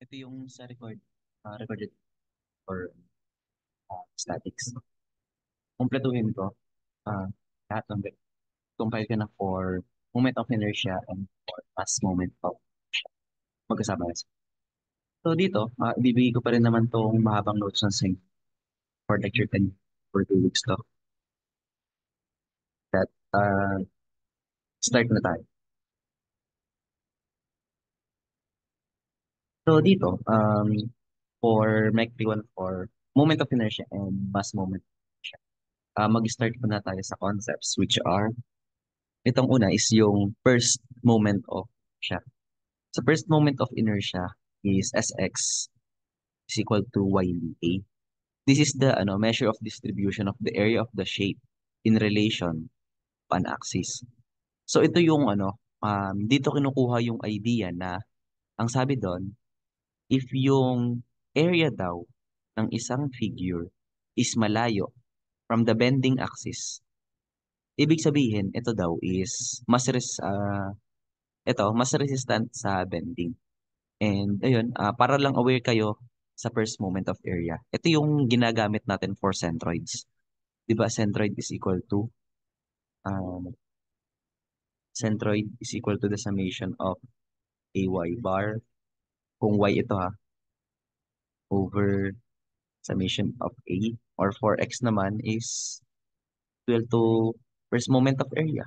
Ito yung sa recorded for statics. Kumpletuhin ko lahat ng bit. Compile ko na for moment of inertia and for mass moment of inertia. Magkasama na siya. So dito, ibibigay ko pa rin naman tong mahabang notes ng sync for lecture 10 for 2 weeks to. That, start na tayo. So dito, for MEC 1 for moment of inertia and mass moment of inertia, mag-start ko na tayo sa concepts which are, itong una is yung first moment of inertia. So first moment of inertia is Sx is equal to YdA. This is the measure of distribution of the area of the shape in relation to an axis. So ito yung dito kinukuha yung idea na ang sabi doon, if yung area daw ng isang figure is malayo from the bending axis, ibig sabihin ito daw is mas resistant sa bending. And ayun, para lang aware kayo sa first moment of area. Ito yung ginagamit natin for centroids. 'Di ba? Um, centroid is equal to the summation of AY bar, kung Y ito over summation of A, or for X naman is equal to first moment of area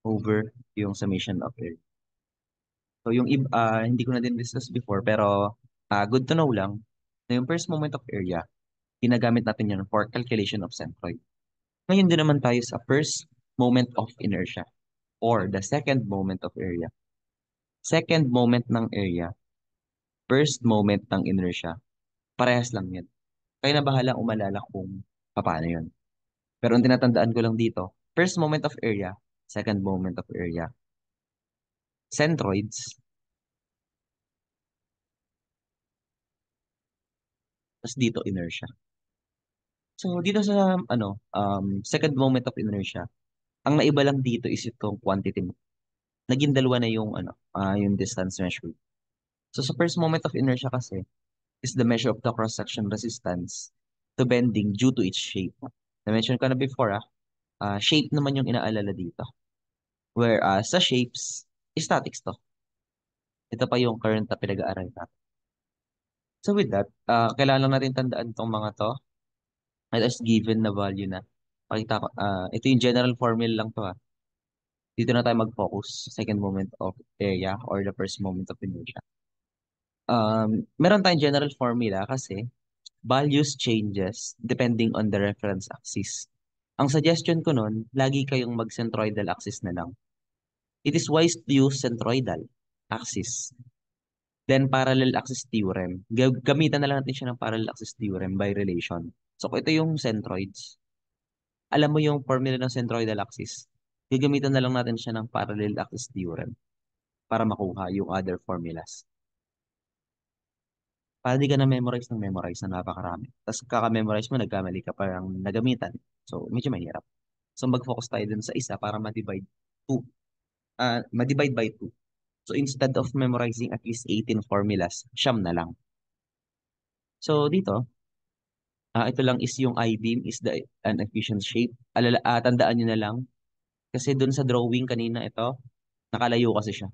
over yung summation of area. So hindi ko na din discuss before, pero good to know lang na yung first moment of area, ginagamit natin yun for calculation of centroid. Ngayon din naman tayo sa first moment of inertia or the second moment of area. Second moment ng area, first moment ng inertia, parehas lang yan. Kaya na bahala umalala kung paano yun. Pero ang tinatandaan ko lang dito, first moment of area, second moment of area, centroids, tapos dito inertia. So dito sa second moment of inertia, ang naiba lang dito is itong quantity mo. Naging dalawa na yung distance measured. So sa first moment of inertia kasi is the measure of the cross-section resistance to bending due to its shape. Na-mention ko na before, shape naman yung inaalala dito. Whereas sa shapes, statics to. Ito pa yung current na pinag-aaral natin. So with that, kailangan lang natin tandaan tong mga to. Let us given na value na. Pakita ko, ito yung general formula lang to. Dito na tayo mag-focus sa second moment of area or the first moment of inertia. Meron tayong general formula kasi values changes depending on the reference axis. Ang suggestion ko nun, lagi kayong mag-centroidal axis na lang. It is wise to use centroidal axis. Then parallel axis theorem. Gamitan na lang natin siya ng parallel axis theorem by relation. So kung ito yung centroids, alam mo yung formula ng centroidal axis, gagamitan na lang natin siya ng parallel axis theorem para makuha yung other formulas. Para di ka na memorize ng memorize na napakarami. Tapos kaka-memorize mo, nagkamali ka parang nagamitan. So, medyo mahirap. So, mag-focus tayo dun sa isa para two. Ma-divide by 2. So, instead of memorizing at least 18 formulas, siyam na lang. So, dito, ito lang is yung I-beam is an efficient shape. Tandaan nyo na lang, kasi dun sa drawing kanina ito, nakalayo kasi siya.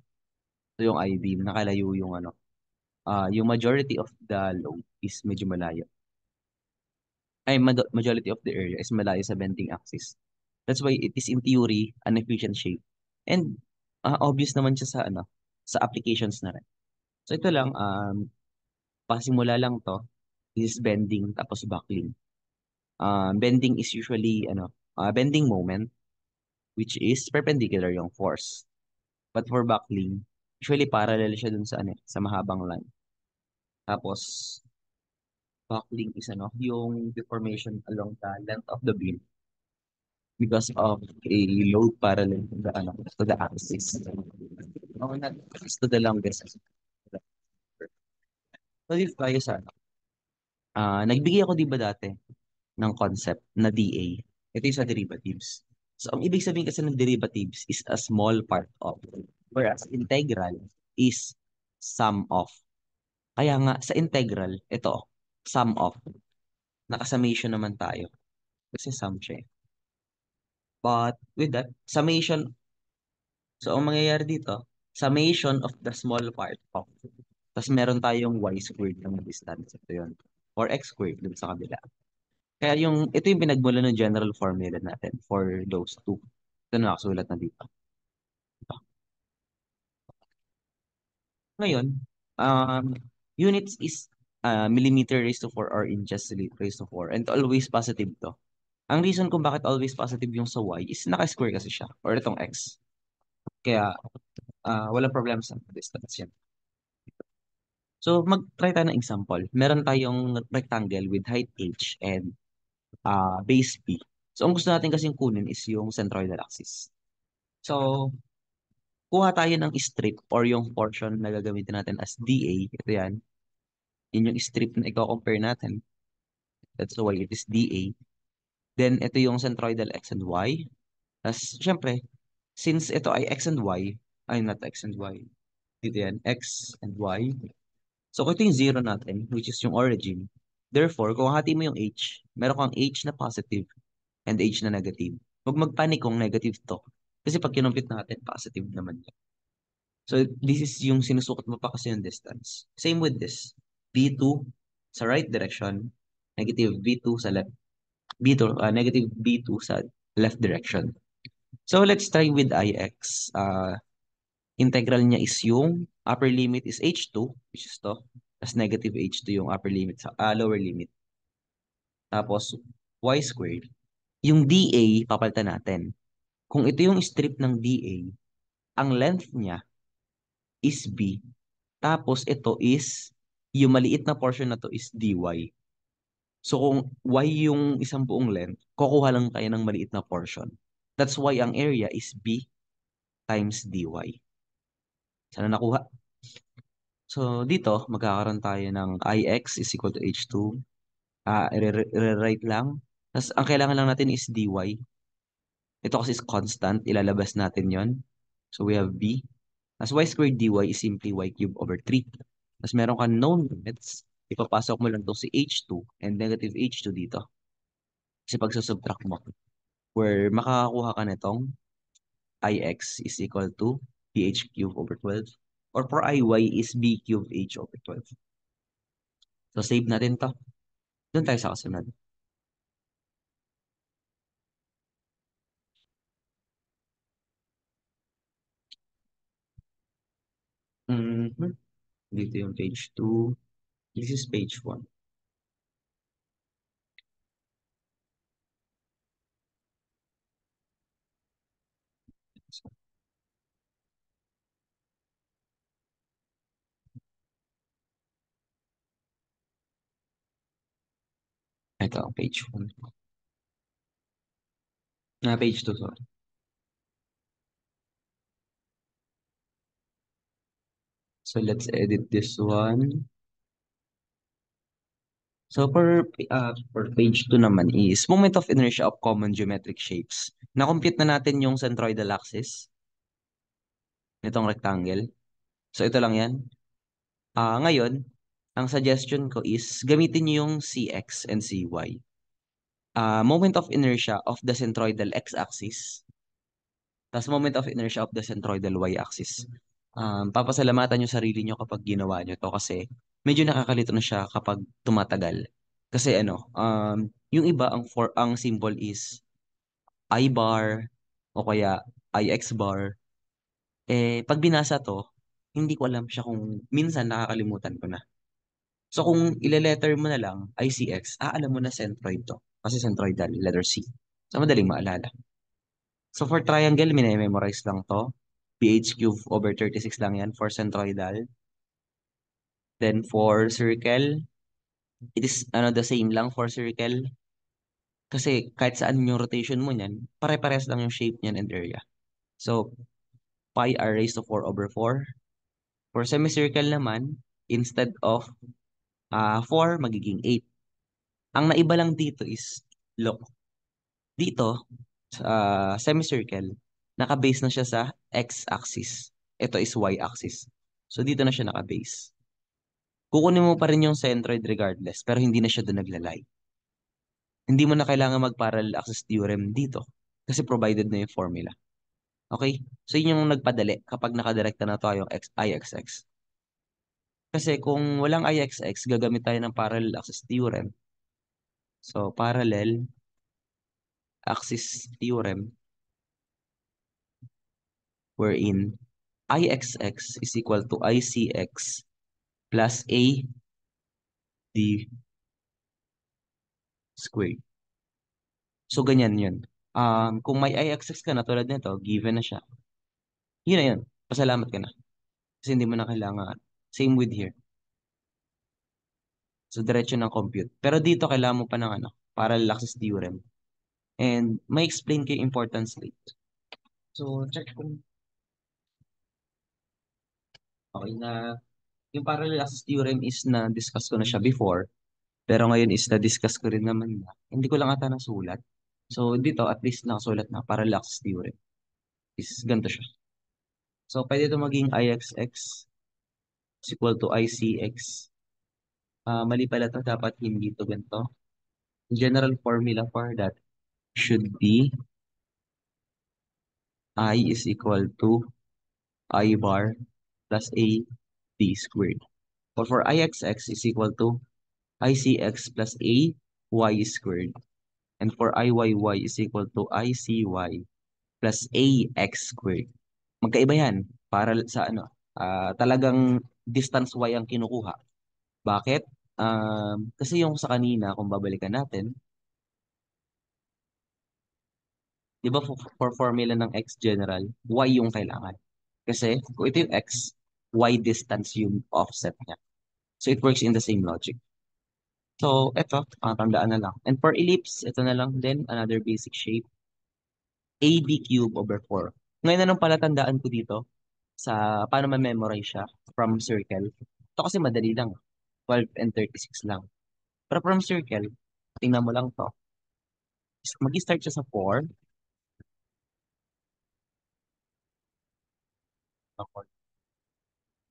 So, yung I-beam, nakalayo yung majority of the load is medyo malayo. Majority of the area is malayo sa bending axis. That's why it is in theory an efficient shape. And obvious naman siya sa applications na rin. So ito lang, pasimula lang to. This is bending tapos buckling. Bending is usually bending moment which is perpendicular yung force. But for buckling, usually parallel siya dun sa mahabang line. Tapos buckling is yung deformation along the length of the beam because of a load parallel to the axis. Okay na, is to the longest. So, if tayo nagbigay ako di ba dati ng concept na dA. Ito yung sa derivatives. So, ang ibig sabihin kasi ng derivatives is a small part of. Whereas integral is sum of. Kaya nga, sa integral, ito, sum of, naka-summation naman tayo. Kasi sum siya eh. But with that, summation, so ang mangyayari dito, summation of the small part of, tapos meron tayong y squared ng distance. Ito yun. Or x squared dun sa kabila. Kaya ito yung pinagmula ng general formula natin for those two. Ito na nakasulat na dito. Ngayon, um, units is millimeter raised to 4 or inches raised to 4. And always positive to. Ang reason kung bakit always positive yung sa y is naka-square kasi siya. Or itong x. Kaya walang problem sa distance yan. So, mag-try tayo ng example. Meron tayong rectangle with height h and base b. So, ang gusto natin kasing kunin is yung centroidal axis. So, kuha tayo ng strip or yung portion na gagamitin natin as dA. Ito yan. Yun yung strip na i-compare natin. That's why it is dA. Then, ito yung centroidal x and y. Tapos, syempre, since ito ay x and y, ay not x and y. Dito yan, x and y. So, ito yung zero natin, which is yung origin. Therefore, kung hati mo yung h, meron kang h na positive and h na negative. Huwag magpanik kung negative to. Kasi pag kinumpit natin, positive naman yun. So, this is yung sinusukat mo pa kasi yung distance. Same with this. B2 sa right direction, negative B2 sa left. B2, negative B2 sa left direction. So, let's try with IX. Integral niya is yung upper limit is H2, which is to. Tapos negative H2 yung upper limit sa lower limit. Tapos, Y squared. Yung DA, papalitan natin. Kung ito yung strip ng DA, ang length niya is B. Tapos ito is, yung maliit na portion na to is dy. So kung y yung isang buong length, kukuha lang tayo ng maliit na portion. That's why ang area is b times dy. Sana nakuha? So dito, magkakaroon tayo ng ix is equal to h2. I-rewrite lang. Tapos ang kailangan lang natin is dy. Ito kasi is constant, ilalabas natin yon. So we have b. As y squared dy is simply y cubed over 3. Tapos meron ka known limits, ipapasok mo lang itong si h2 and negative h2 dito. Kasi pag subtract mo, where makakakuha ka nitong ix is equal to bh cubed over 12. Or for iy is b cubed h over 12. So save natin to. Doon tayo sa kasunod. Mhm. Dito yung page 2. This is page 1. Ito ang page 1. Page 2, sorry. So let's edit this one. So for page 2 naman is moment of inertia of common geometric shapes. Na-compute na natin yung centroidal axis nitong rectangle. So ito lang yan. Ngayon, ang suggestion ko is gamitin niyo yung CX and CY. Moment of inertia of the centroidal x-axis. Tapos moment of inertia of the centroidal y-axis. Papasalamatan nyo sarili nyo kapag ginawa nyo to kasi medyo nakakalito na siya kapag tumatagal. Kasi yung iba ang symbol is I bar o kaya IX bar. Pag binasa to, hindi ko alam siya kung minsan nakakalimutan ko na. So kung ile-letter mo na lang ICX, alam mo na centroid to. Kasi centroidal, letter C. So madaling maalala. So for triangle, minimemorize lang to. PH cube over 36 lang yan for centroidal. Then for circle, it is the same lang for circle. Kasi kahit saan yung rotation mo niyan, pare-pares lang yung shape niyan and area. So pi r raised to 4 over 4. For semicircle naman, instead of 4, magiging 8. Ang naiba lang dito is, look, dito, sa semicircle, naka-base na siya sa x-axis. Ito is y-axis. So dito na siya naka-base. kukunin mo pa rin yung centroid regardless, pero hindi na siya doon naglalay. Hindi mo na kailangan mag-parallel access theorem dito kasi provided na yung formula. Okay? So, yun yung nagpadali kapag nakadirekta na tayo yung IXX. Kasi kung walang IXX, gagamit tayo ng parallel access theorem. So, parallel access theorem wherein IXX is equal to ICX plus A D squared. So, ganyan yun. Kung may IXX ka na tulad nito, given na siya. Yun na yun. Pasalamat ka na. Kasi hindi mo na kailangan. Same with here. So, diretso ng compute. Pero dito, kailangan mo pa ng ano, parallel access theorem. And may explain ko yung importance later. So, check kung okay na. Yung parallel access theorem is na-discuss ko na siya before. Pero ngayon is na-discuss ko rin naman na. Hindi ko lang ata nasulat. So, dito, at least nakasulat na parallel access theorem. Is ganito siya. So, pwede ito maging IXX is equal to ICX. Mali pala to, dapat hindi to ganito. General formula for that should be I is equal to I bar plus A D squared. Or for IXX is equal to ICX plus A Y squared. And for IYY is equal to ICY plus AX squared. Magkaiba yan para sa ano, talagang distance Y ang kinukuha. Bakit? Kasi yung sa kanina, kung babalikan natin, di ba for formula ng X general, Y yung kailangan. Kasi kung ito yung X, Y distance yung offset niya. So it works in the same logic. So ito, tandaan na lang. And for ellipse, ito na lang din, another basic shape, AB cube over 4. Ngayon na nung palatandaan ko dito sa paano ma-memorize siya from circle. Ito kasi madali lang. 12 and 36 lang. Pero from circle, tingnan mo lang to. Mag-start siya sa 4.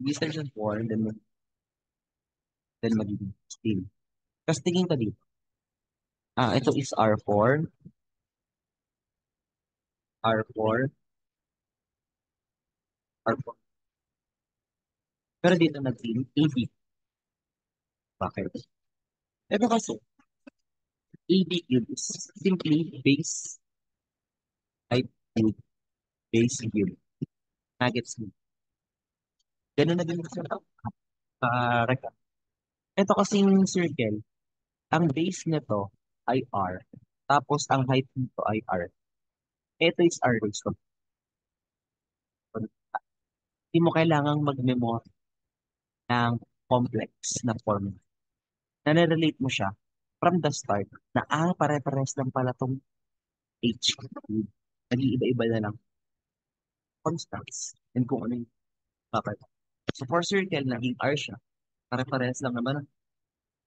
Mag-start siya sa 4, then magiging 16. Tapos tingin ka dito. Ito is R4, R4, R4. Pero dito nag-team AB. Bakit? Ito kasi, AB cube is simply base type cube, base cube. Nuggets cube. Ganun na din sa rectangle. Ito kasing circle, ang base nito ay R. Tapos ang height nito ay R. Ito is R raised to. Hindi mo kailangang mag-memory ng complex na form. Nare-relate mo siya from the start na pare-pares lang pala tong H cube. Nag-iiba-iba na lang constants and kung ano yung bakit. So for circle, naging R siya. Pare-pares lang naman.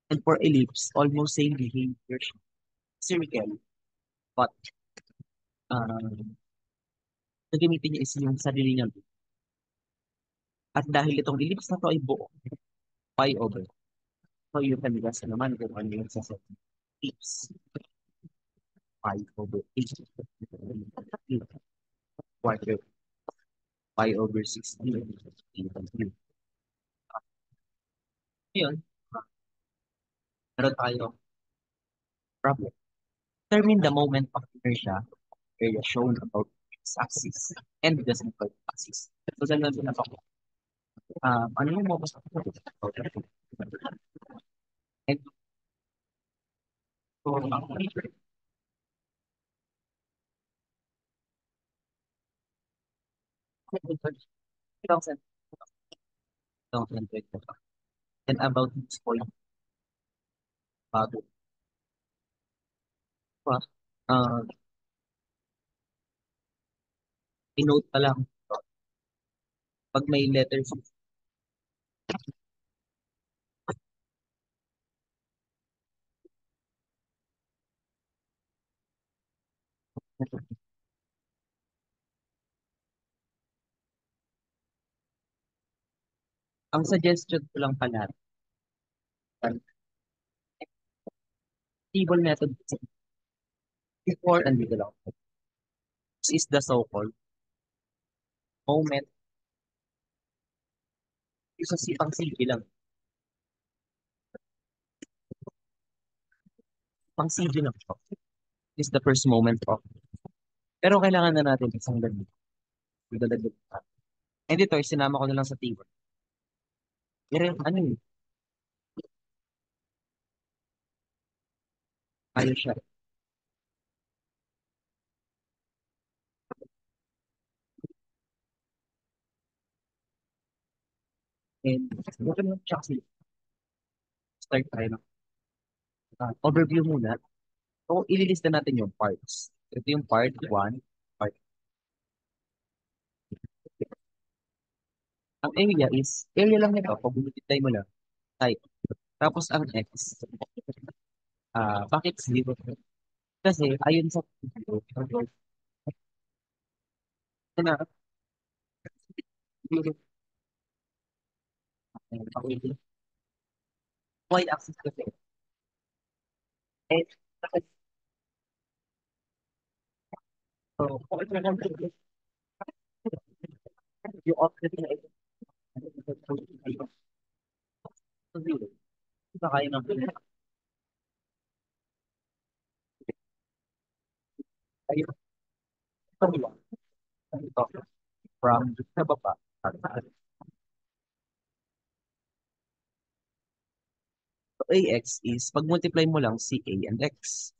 And for ellipse, almost same behavior siya. Circle, but gagamitin niya is yung sarili niya. At dahil itong ellipse na to ay buo, pi over. So you can guess naman kung ano yung sa ellipse. Pi over 8. Quarter pi over 16. Yun, meron tayo problem. Determine the moment of inertia area shown about x-axis and the central axis. So, dyan lang din ako. Ano yung mo sa and so, ang 2020. And about this point, bago pa, uh, i-note pa lang, pag may letters, ang suggestion ko lang pala, table method before and dito lang. This is the so-called moment. Yung sa pang sige lang. Pang sige lang siya. This is the first moment of. Pero kailangan na natin isang dagdag. Dagdag pa. And ito, sinama ko na lang sa table. Ano yun? Ayos siya. And ito lang siya kasi. Start tayo na. Overview muna. So, ililista natin yung parts. Ito yung part 1. Part. Ang area lang nito. Pag multiply mo lang, type. Tapos ang x, bakit 0? Kasi ayon sa video, na y-axis kasi. Eh, kasi, so, kung ito lang yung offset na ito, so 0. Isa kaya ng ayun, ito ito, from sa baba. So, ax is, pag multiply mo lang si a and x.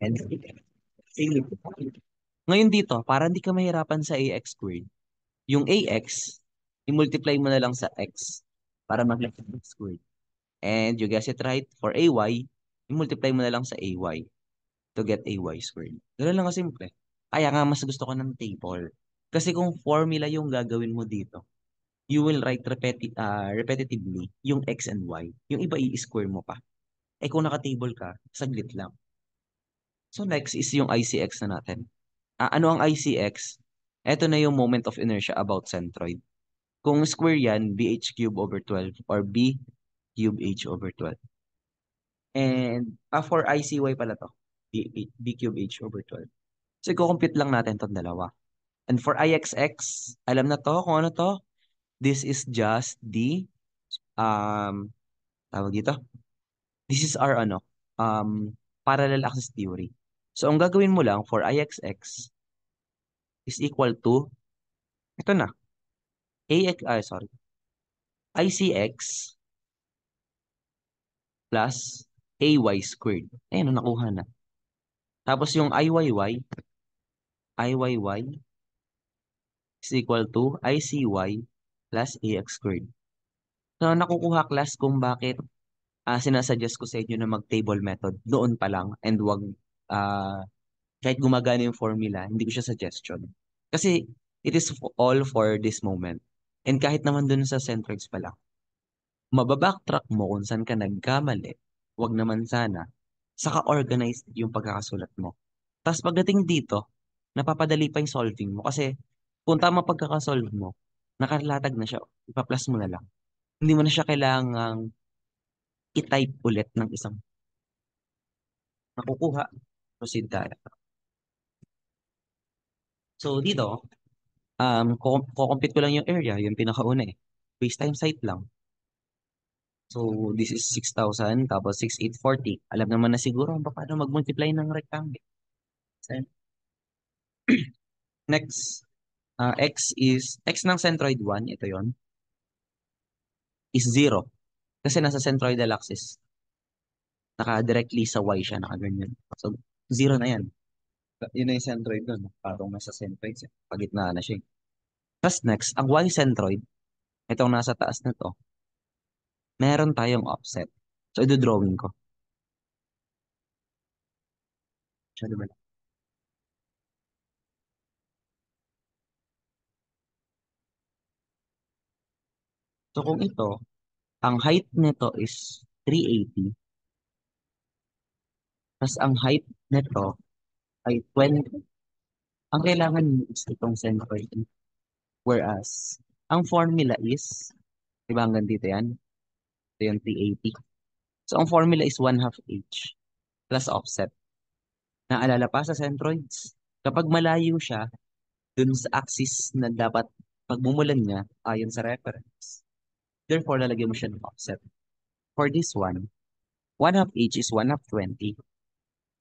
And ngayon dito, para hindi ka mahirapan sa ax squared, yung ax, i-multiply mo na lang sa x para mag-x squared. And you guess it right, for ay, i-multiply mo na lang sa ay to get ay squared. Ganun lang kasimple. Kaya nga mas gusto ko ng table. Kasi kung formula yung gagawin mo dito, you will write repetitively yung x and y. Yung iba i-square mo pa. Eh kung naka-table ka, saglit lang. So next is yung ICX na natin. Ano ang ICX? Ito na yung moment of inertia about centroid. Kung square yan, BH cube over 12 or B cube H over 12. And for ICY pala to, B cube H over 12. So i-compute lang natin itong dalawa. And for IXX, alam na to kung ano to? This is just the, tawag dito? This is our parallel axis theory. So ang gagawin mo lang for IXX is equal to, ito na, sorry, ICX plus AY squared. Ayun, nakuha na. Tapos yung IYY is equal to ICY plus AX squared. So, nakukuha class kung bakit sinasuggest ko sa inyo na mag-table method doon pa lang and wag ah, kahit gumagana yung formula, hindi ko siya suggestion. Kasi it is all for this moment. And kahit naman doon sa centroids pa lang, mababacktrack mo kung saan ka nagkamali, wag naman sana, saka organized yung pagkakasulat mo. Tapos pagdating dito, napapadali pa yung solving mo kasi kung tama pagkakasolve mo, nakalatag na siya, ipa-plus mo na lang. Hindi mo na siya kailangang i-type ulit ng isang nakukuha. Proceed tayo. So dito, kukompute ko lang yung area, yung pinakauna eh. Base time site lang. So this is 6,000 tapos 6,840. Alam naman na siguro paano mag-multiply ng rectangle. Then, next, x ng centroid 1, ito yon is 0. Kasi nasa centroidal axis. Naka-directly sa y siya, naka-ganyan. So, 0 na yan. Yun na yung centroid doon. Parang nasa centroid siya. Pagitna na siya. Tapos next, ang y-centroid, itong nasa taas na to, meron tayong offset. So, ito-drawing ko. Siya, diba? So, kung ito, ang height nito is 380, tapos ang height nito ay 20. Ang kailangan mo is itong centroid. Whereas, ang formula is, diba hanggang dito yan? Ito yung 380. So, ang formula is 1/2 h. plus offset. Naalala pa sa centroids. Kapag malayo siya, dun sa axis na dapat pagmumulan niya ayon sa reference. Therefore, lalagyan mo siya ng offset. For this one half h is 1 half 20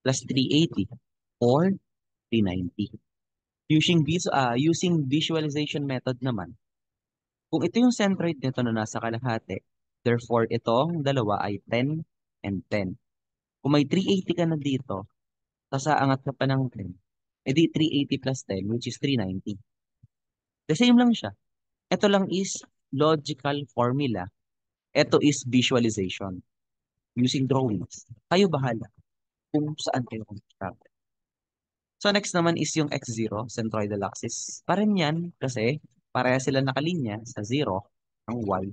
plus 380 or 390. Using visualization method naman, kung ito yung centroid nito na nasa kalahati, therefore itong dalawa ay 10 and 10. Kung may 380 ka na dito, tapos aangat ka pa ng 10, edi 380 plus 10, which is 390. The same lang siya. Ito lang is logical formula. Ito is visualization using drawings. Kayo bahala kung saan kayo construct. So next naman is yung x0, centroidal axis. Parin yan kasi pareha sila nakalinya sa 0 ang y.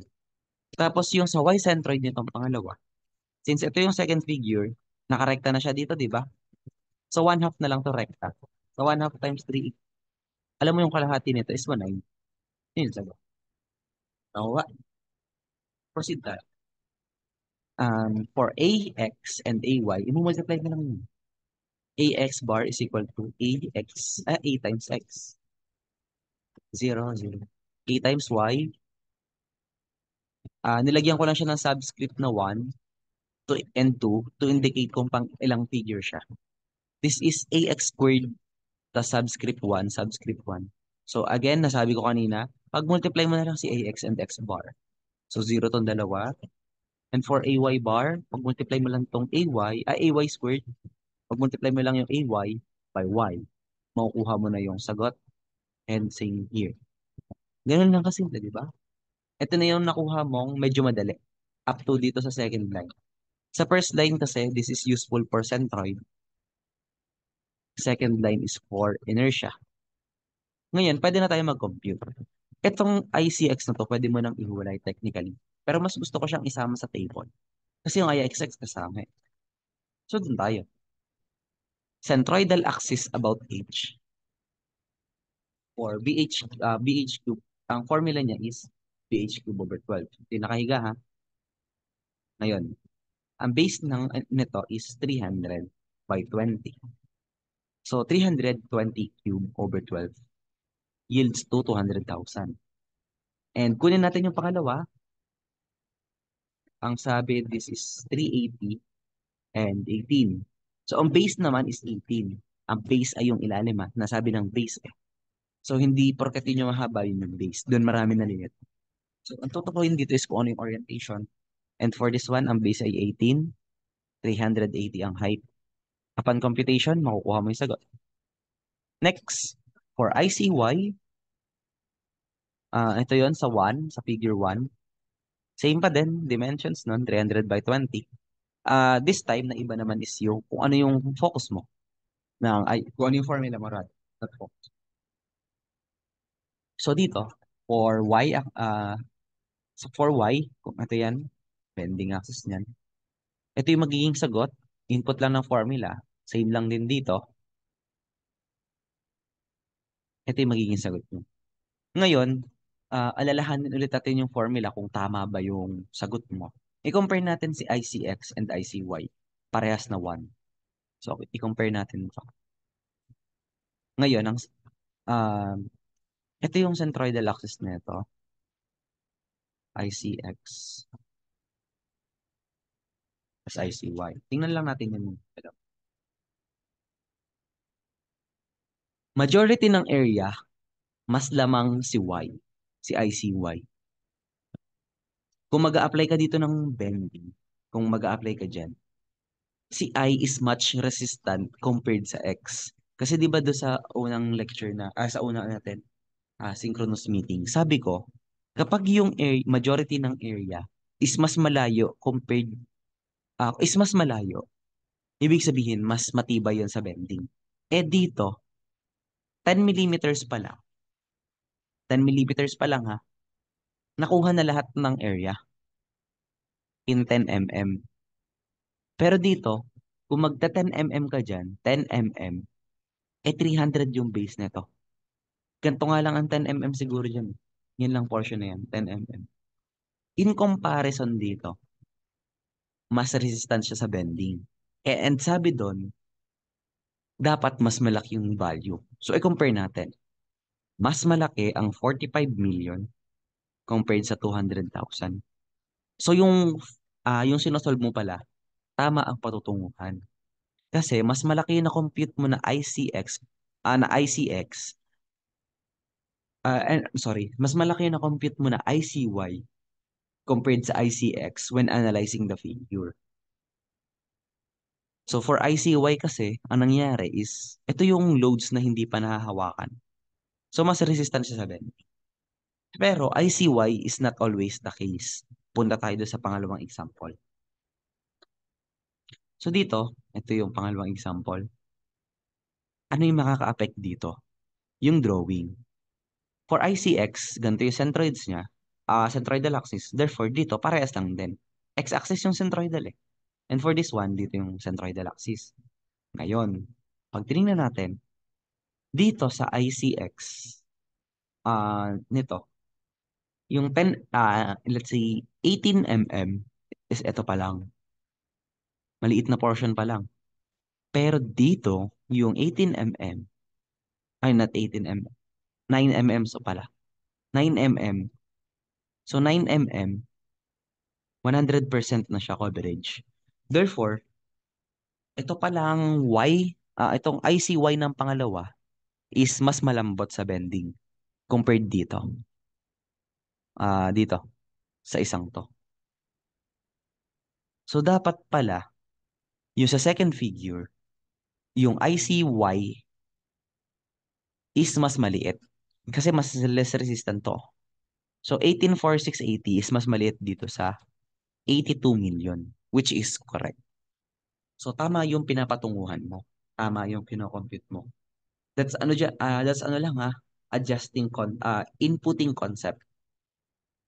Tapos yung sa y centroid nitong pangalawa, since ito yung second figure, nakarekta na siya dito, di ba? So 1 half na lang to rekta. So 1 half times 3. Alam mo yung kalahati nito is 1/9. Yun yung sagot. Nakuha. Proceed tayo. For ax and ay, i-multiply mo lang yun. Ax bar is equal to a times x. 0, 0. A times y. Nilagyan ko lang siya ng subscript na 1 and 2 to indicate kung pang ilang figure siya. This is ax squared plus subscript 1, subscript 1. So again, nasabi ko kanina, pag-multiply mo na lang si ax and x bar. So 0 tong dalawa. And for ay bar, pag-multiply mo lang tong ay squared, pag-multiply mo lang yung ay by y. Makukuha mo na yung sagot. And same here. Ganun lang kasimple, di ba? Ito na yung nakuha mong medyo madali. Up to dito sa second line. Sa first line kasi, this is useful for centroid. Second line is for inertia. Ngayon, pwede na tayo mag-compute. Itong ICX na to, pwede mo nang ihiwalay technically. Pero mas gusto ko siyang isama sa table. Kasi yung IXX kasama eh. So, dun tayo. Centroidal axis about H. Or BH cube. Ang formula niya is BH cube over 12. Hindi nakahiga ha. Ngayon, ang base nito is 300 by 20. So, 320 cube over 12 yields to 200,000. And kunin natin yung pangalawa. Ang sabi, this is 380 and 18. So, ang base naman is 18. Ang base ay yung ilalim ha. Nasabi ng base eh. So, hindi porket yun yung mahaba yun yung base. Doon marami na liit. So, ang tutukuyin dito is kung ano yung orientation. And for this one, ang base ay 18. 380 ang height. Upon computation, makukuha mo yung sagot. Next, for ICY, ito yon sa 1, sa figure 1. Same pa din, dimensions nun, 300 by 20. This time, na iba naman is yung kung ano yung focus mo. Kung ano yung formula mo, Rod. Not focus. So dito, for Y, kung ito yan, bending axis niyan. Ito yung magiging sagot. Input lang ng formula. Same lang din dito. Ito yung magiging sagot mo. Ngayon, alalahanin ulit natin yung formula kung tama ba yung sagot mo. I-compare natin si ICX and ICY. Parehas na 1. So, i-compare natin ito. Ngayon, uh, ito yung centroidal axis nito. ICX as ICY. Tingnan lang natin yung majority ng area, mas lamang si Y, si ICY. Kung mag-a-apply ka dito ng bending, kung mag-a-apply ka dyan, si I is much resistant compared sa X. Kasi di ba do sa unang lecture sa unang natin, synchronous meeting, sabi ko, kapag yung majority ng area is mas malayo is mas malayo, ibig sabihin, mas matibay yun sa bending. Eh dito, 10 millimeters pa lang. 10 millimeters pa lang ha. Nakuha na lahat ng area in 10 mm. Pero dito, kung magta 10 mm ka dyan, 10 mm, eh 300 yung base nito. Ganito nga lang ang 10 mm siguro dyan. Yan lang portion na yan, 10 mm. In comparison dito, mas resistant siya sa bending. And sabi doon, dapat mas malaki yung value. So, i-compare natin. Mas malaki ang 45 million compared sa 200,000. So, yung sinosolve mo pala, tama ang patutunguhan. Kasi mas malaki yung na-compute mo na ICX, sorry, mas malaki yung na-compute mo na ICY compared sa ICX when analyzing the figure. So for ICY kasi, ang nangyayari is, ito yung loads na hindi pa nahahawakan. So mas resistant siya sa bend. Pero ICY is not always the case. Punta tayo doon sa pangalawang example. So dito, ito yung pangalawang example. Ano yung makaka-affect dito? Yung drawing. For ICX, ganito yung centroids niya, centroidal axis. Therefore, dito, parehas lang din. X-axis yung centroidal eh. And for this one, dito yung centroidal axis. Ngayon, pag tinignan natin, dito sa ICX, nito, yung let's say, 18 mm is ito pa lang. Maliit na portion pa lang. Pero dito, yung 18 mm, ay not 18 mm, 9 mm so pala. 9 mm. So 9 mm, 100% na siya coverage. Therefore, ito palang itong ICY ng pangalawa is mas malambot sa bending compared dito. Dito, sa isang to. So, dapat pala, yung sa second figure, yung ICY is mas maliit. Kasi mas less resistant to. So, 18,4,680 is mas maliit dito sa 82 million, which is correct. So, tama yung pinapatunguhan mo. Tama yung kinocompute mo. That's ano lang inputting concept.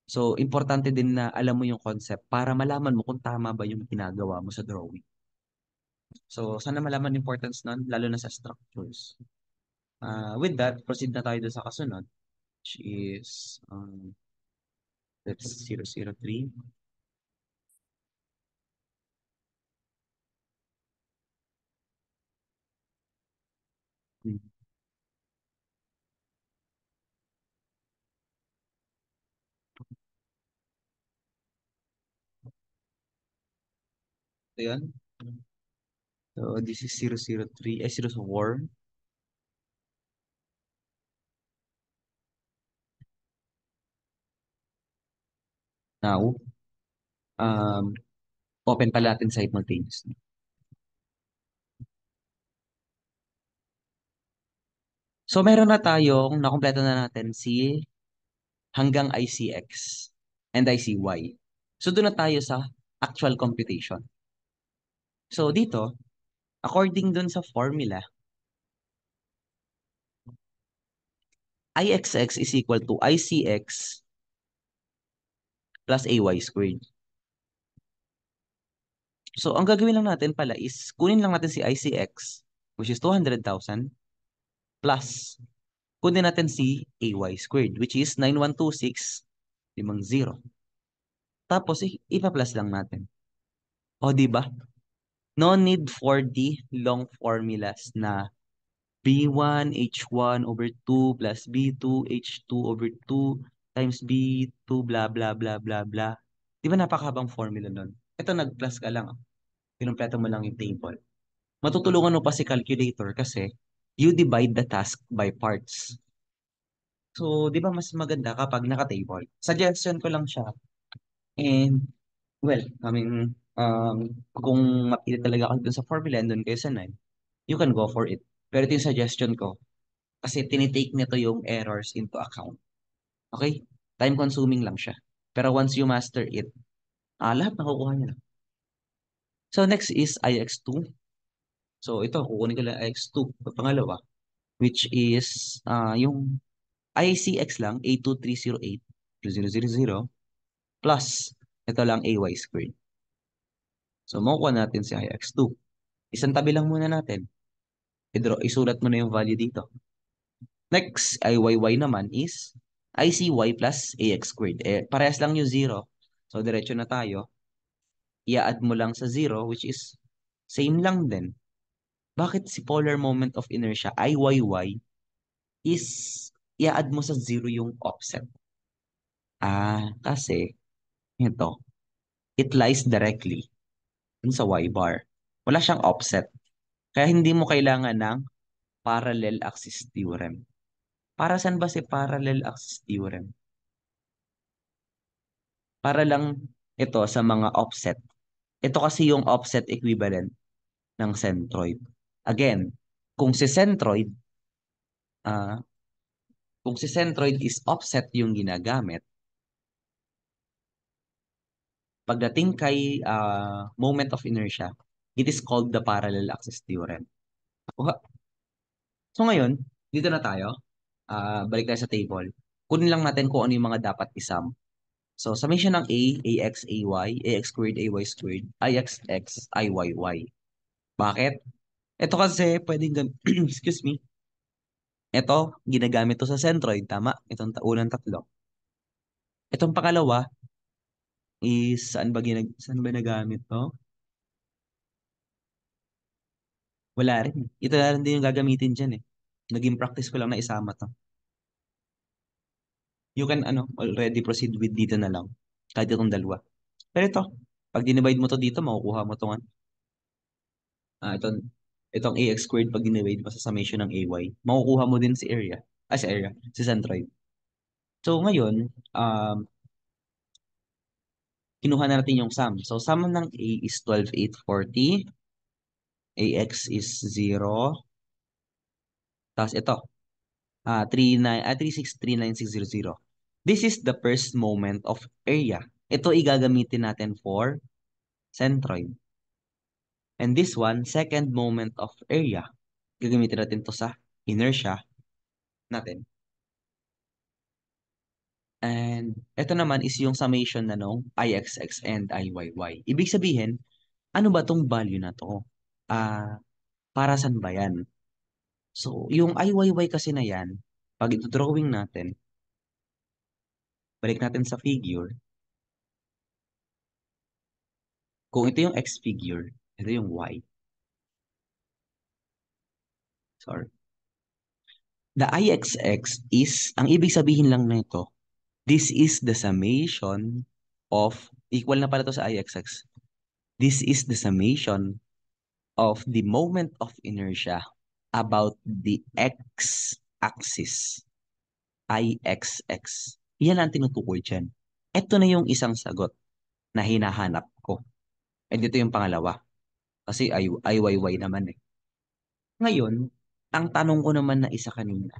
So, importante din na alam mo yung concept para malaman mo kung tama ba yung ginagawa mo sa drawing. So, sana malaman importance nun, lalo na sa structures. With that, proceed na tayo doon sa kasunod, which is, that's 003. Hmm. So, yan. So, this is 003, 04. Now, um, open pala natin simultaneously. So, meron na tayong, nakompleto na natin hanggang ICX and ICY. So, doon na tayo sa actual computation. So, dito, according dun sa formula, IXX is equal to ICX plus AY squared. So, ang gagawin lang natin pala is, kunin lang natin si ICX, which is 200,000, plus, kunin natin si AY squared, which is 912650. Tapos, ipa-plus lang natin. O, di ba? No need for the long formulas na B1 H1 over 2 plus B2 H2 over 2 times B2 blah blah blah blah blah. Di ba napakahabang formula nun? Ito nag-plus ka lang. Pinumpleto mo lang yung table. Matutulungan mo pa si calculator kasi you divide the task by parts. So, di ba mas maganda kapag naka-table? Suggestion ko lang siya. And, well, kung mapili talaga kayo dun sa formula and dun kayo sa 9, you can go for it. Pero ito yung suggestion ko. Kasi tinitake nito yung errors into account. Okay? Time consuming lang siya. Pero once you master it, lahat nakukuha niya na. So next is IX2. So ito, kukunin ko lang IX2, pangalawa, which is yung ICX lang, 82308 plus ito lang AY squared. So makukuha natin si IX2. Isang tabi lang muna natin. Isulat mo na yung value dito. Next, IYY naman is ICY plus AX squared. Parehas lang yung 0. So, diretso na tayo. I-add mo lang sa 0, which is Same lang din. Bakit si polar moment of inertia, IYY, is i-add mo sa zero yung offset? Kasi ito, it lies directly dun sa Y bar. Wala siyang offset. Kaya hindi mo kailangan ng parallel axis theorem. Para saan ba si parallel axis theorem? Para lang ito sa mga offset. Ito kasi yung offset equivalent ng centroid. Again, kung si centroid, ah, kung si centroid is offset yung ginagamit, pagdating kay moment of inertia, it is called the parallel axis theorem. Kuha. So ngayon, dito na tayo. Balik tayo sa table. Kunin lang natin kung ano yung mga dapat isum. So, summation ng A, AX, AX squared, AY squared, IXX, IYY. Bakit? Ito kasi pwedeng, excuse me, ito, ginagamit to sa centroid, tama? Itong unang tatlo. Itong pangalawa is, saan ba nagamit to? Wala rin. Ito na rin din yung gagamitin dyan eh. Naging practice ko lang na isama to. You can, already proceed with dito na lang. Kahit itong dalawa. Pero ito, pag dinivide mo to dito, makukuha mo to itong AX squared pag dinivide mo sa summation ng AY, makukuha mo din si area. Si area, si centroid. So ngayon, kinuha na natin yung sum. So sum ng A is 12,840, AX is 0, tapos ito, 3639,600. This is the first moment of area. Ito igagamitin natin for centroid. And this one, second moment of area. Gagamitin natin to sa inertia natin. And ito naman is yung summation na nung IXX and IYY. Ibig sabihin, ano ba tong value na to? Para saan ba yan? So, yung IYY kasi na yan, pag ito drawing natin, balik natin sa figure. Kung ito yung X figure, ito yung Y. Sorry. The IXX is, ang ibig sabihin lang nito, this is the summation of, equal na pala to sa IXX. This is the summation of the moment of inertia about the x-axis, IXX. Yan ang tinutukoy dyan. Ito na yung isang sagot na hinahanap ko. And dito yung pangalawa. Kasi IYY naman eh. Ngayon, ang tanong ko naman na isa kanina,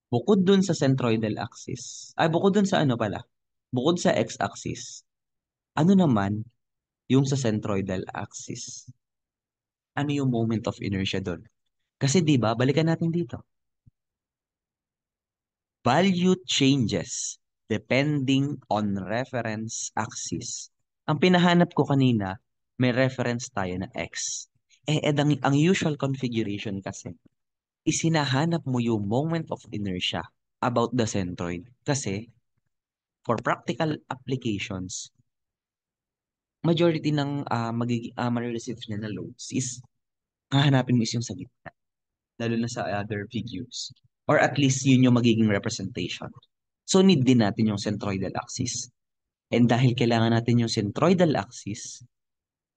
bukod dun sa centroidal axis, bukod dun sa ano pala, bukod sa x-axis, ano naman yung sa centroidal axis? Ano yung moment of inertia doon? Kasi 'di ba, balikan natin dito. Value changes depending on reference axis. Ang pinahanap ko kanina, may reference tayo na x. Ang usual configuration kasi, isinahanap mo yung moment of inertia about the centroid. Kasi, for practical applications, majority ng marireceive niya na loads is, hahanapin mo is yung sa gitna. Lalo na sa other figures. Or at least yun yung magiging representation. So need din natin yung centroidal axis. And dahil kailangan natin yung centroidal axis,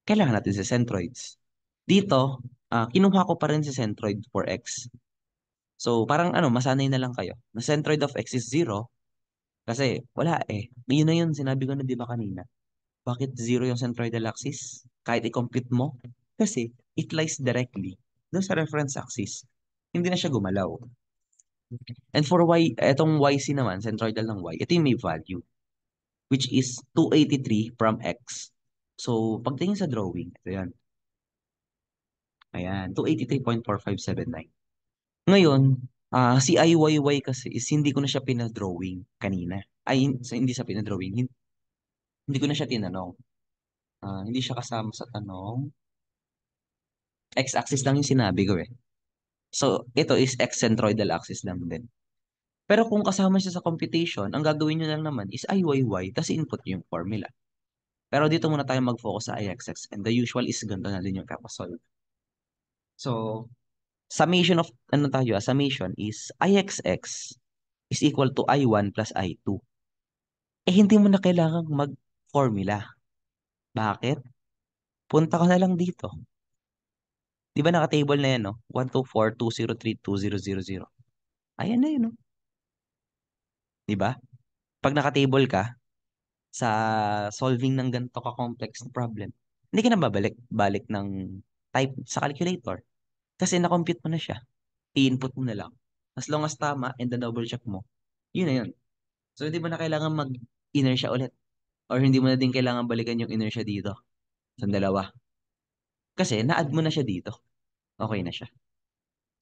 kailangan natin sa centroids. Dito, kinuha ko pa rin si centroid for x. So parang masanay na lang kayo. Na centroid of x is 0 kasi wala eh. Yun na yun, sinabi ko na di ba kanina. Bakit 0 yung centroidal axis? Kahit i-compute mo. Kasi it lies directly doon sa reference axis. Hindi na siya gumalaw. And for y, etong yc naman, centroidal ng y, ito yung may value, which is 283 from x. So, pagtingin sa drawing, ito yan. Ayan, 283.4579. Ngayon, si IYY kasi is hindi ko na siya pinadrawing kanina. Hindi sa pinadrawing, hindi ko na siya tinanong. Hindi siya kasama sa tanong. X-axis lang yung sinabi ko eh. So, ito is x-centroidal axis lang din. Pero kung kasama siya sa computation, ang gagawin nyo lang naman is IYY, tapos input nyo yung formula. Pero dito muna tayo mag-focus sa IXX and the usual is ganito na din yung kapasolve. So, summation of, ano tayo, summation is IXX is equal to I1 plus I2. Eh, hindi mo na kailangang mag-formula. Bakit? Punta ka na lang dito. Di ba naka-table na yan, no? 124, 203, 2000. Ayan na yun, no? Di ba? Pag naka-table ka sa solving ng ganito ka-complex na problem, hindi ka na babalik ng type sa calculator. Kasi na-compute mo na siya. I-input mo na lang. As long as tama and the double check mo, yun na yun. So, hindi mo na kailangan mag-inertia ulit. Or hindi mo na din kailangan balikan yung inertia dito sa dalawa. Kasi na-add mo na siya dito. Okay na siya.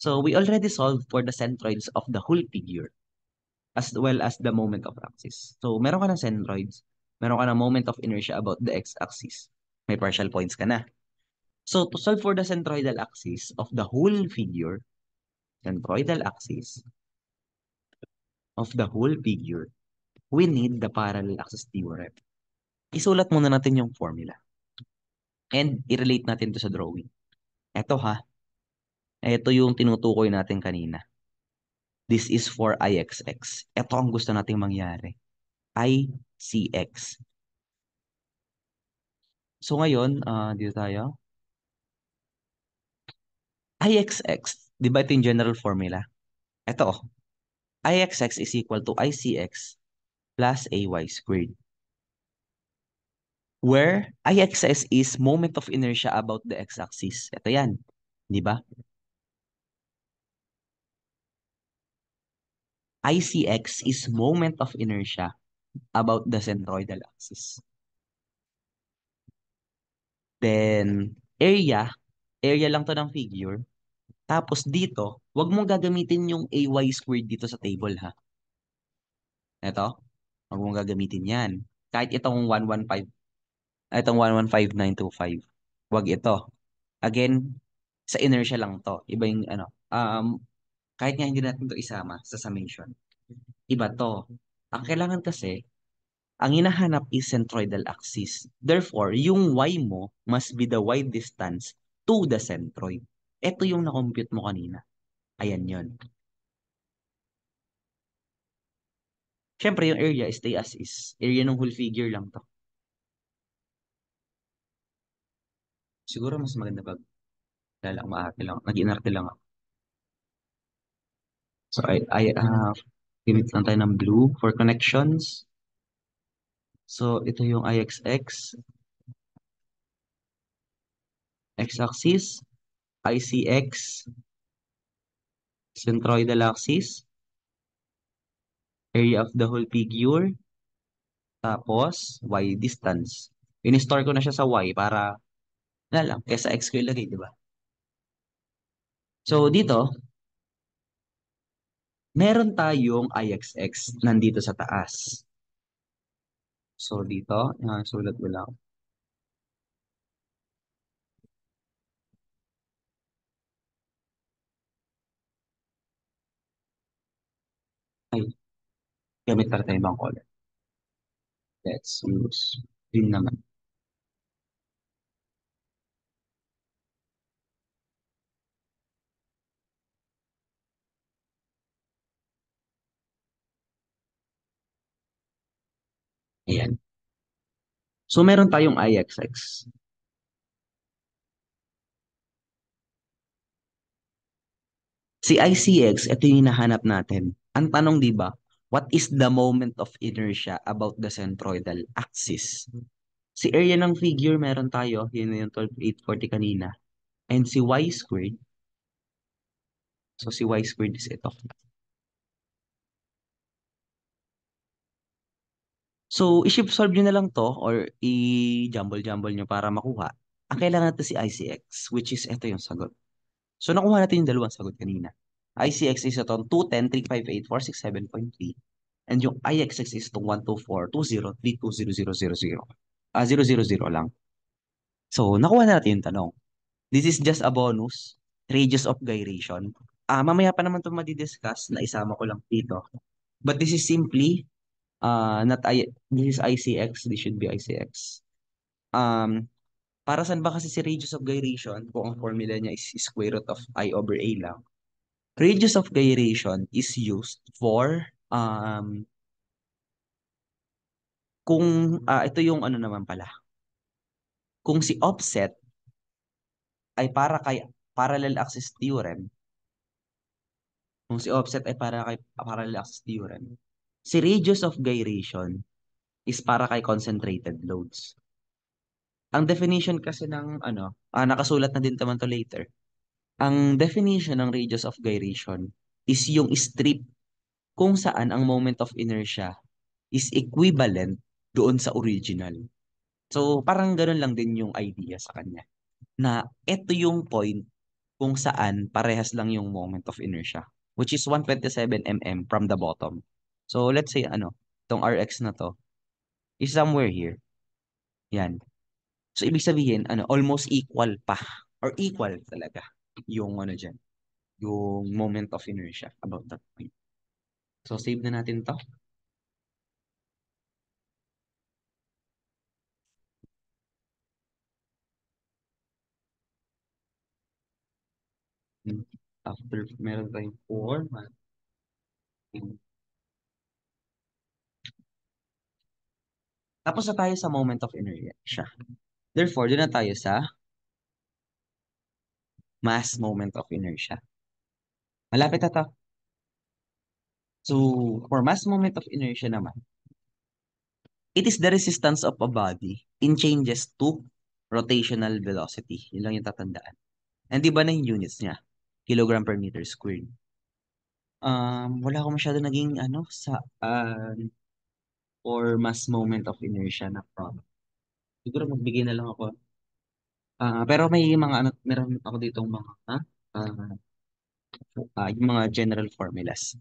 So, we already solved for the centroids of the whole figure as well as the moment of axis. So, meron ka ng centroids, meron ka ng moment of inertia about the x-axis. May partial points ka na. So, to solve for the centroidal axis of the whole figure, centroidal axis of the whole figure, we need the parallel axis theorem. Isulat muna natin yung formula and i-relate natin to sa drawing. Ito ha, ito yung tinutukoy natin kanina. This is for IXX. Ito ang gusto nating mangyari. ICX. So ngayon, dito tayo. IXX, di ba ito yung general formula? Ito, IXX is equal to ICX plus AY squared. Where IXS is moment of inertia about the x-axis. Ito yan. Di ba? ICX is moment of inertia about the centroidal axis. Then, area lang to ng figure. Tapos dito, wag mong gagamitin yung AY squared dito sa table ha. Ito, wag mong gagamitin yan. Kahit itong 115,925. Wag ito. Again, sa inertia lang to. Iba yung ano. Kahit nga hindi natin to isama sa summation. Iba to. Ang kailangan kasi, ang hinahanap is centroidal axis. Therefore, yung y mo must be the y distance to the centroid. Ito yung na-compute mo kanina. Ayan yon. Siyempre, yung area stay as is. Area ng whole figure lang to. Siguro mas maganda pag lala, maarte lang. Nag-inarte lang ako. So, gamit lang tayo ng blue for connections. So, ito yung IXX, x-axis, ICX, centroidal axis, area of the whole figure, tapos y distance. In-store ko na siya sa y para, na lang, kesa x ko ilagay, di ba? So, dito, meron tayong IXX nandito sa taas. So, dito, sulat ko lang. Ay, gamit para tayo ibang color. Let's use green naman. Ayan. So, meron tayong IXX. Si ICX, ito yung hinahanap natin. Ang tanong, di ba, what is the moment of inertia about the centroidal axis? Si area ng figure, meron tayo, yun na yung 12,840 kanina. And si y squared, so si y squared is ito. So, i-shift solve nyo na lang to or i-jumble-jumble nyo para makuha. Ang kailangan natin si ICX, which is ito yung sagot. So, nakuha natin yung dalawang sagot kanina. ICX is itong 210, 358, 467.3. And yung IXX is itong 124, 203, 20000. 000 lang. So, nakuha na natin yung tanong. This is just a bonus, radius of gyration. Mamaya pa naman ito madidiscuss na isama ko lang dito. But this is simply, not I, this is ICX, this should be ICX. Um, para saan ba kasi si radius of gyration kung ang formula niya is square root of I over A lang? Radius of gyration is used for kung ito yung ano naman pala. Kung si offset ay para kay parallel axis theorem, kung si offset ay para kay parallel axis theorem, si radius of gyration is para kay concentrated loads. Ang definition kasi ng ano, nakasulat na din naman to later. Ang definition ng radius of gyration is yung strip kung saan ang moment of inertia is equivalent doon sa original. So, parang ganun lang din yung idea sa kanya. Na ito yung point kung saan parehas lang yung moment of inertia, which is 127 mm from the bottom. So, let's say, itong Rx na to is somewhere here. Yan. So, ibig sabihin, almost equal pa. Or equal talaga yung dyan, yung moment of inertia about that point. So, save na natin to. After, meron tayong 4. Tapos na tayo sa moment of inertia. Therefore, doon na tayo sa mass moment of inertia. Malapit na to. So, for mass moment of inertia naman, it is the resistance of a body in changes to rotational velocity. Yun lang yung tatandaan. And di ba na yung units niya? Kilogram per meter squared. Wala akong masyado naging sa or mass moment of inertia na problem. Siguro magbigay na lang ako. Pero may mga meron ako ditong mga uh, yung mga general formulas.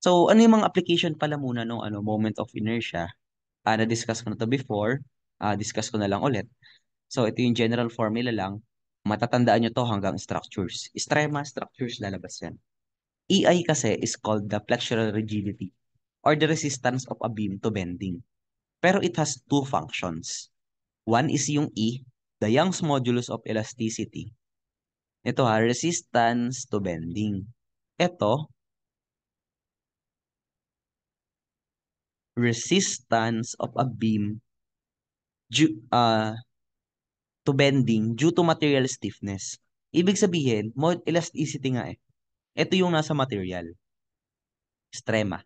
So, ano yung mga application pala muna ng moment of inertia? Na-discuss ko na to before. Discuss ko na lang ulit. So, ito yung general formula lang. Matatandaan nyo to hanggang structures. Extrema structures lalabas yan. EI kasi is called the flexural rigidity or the resistance of a beam to bending. Pero it has two functions. One is yung E, the Young's modulus of elasticity. Ito resistance to bending. Ito, resistance of a beam to bending due to material stiffness. Ibig sabihin, mod elasticity nga eh. Ito yung nasa material, strema.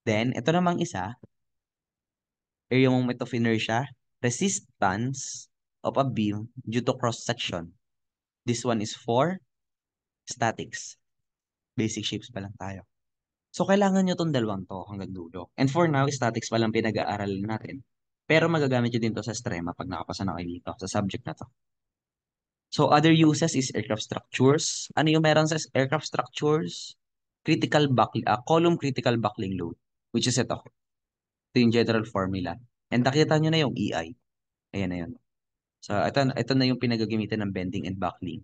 Then, ito namang isa, area moment of inertia, resistance of a beam due to cross-section. This one is for statics. Basic shapes pa lang tayo. So, kailangan nyo tong dalawang to hanggang dulo. And for now, statics pa lang pinag-aaralan natin. Pero magagamit nyo din to sa strema pag nakapasa na kayo dito sa subject na to. So, other uses is aircraft structures. Ano yung meron sa aircraft structures? Column critical buckling load, which is ito. Ito yung general formula. And nakita nyo na yung EI. Ayan na yun. So, ito na yung pinagagamitan ng bending and buckling.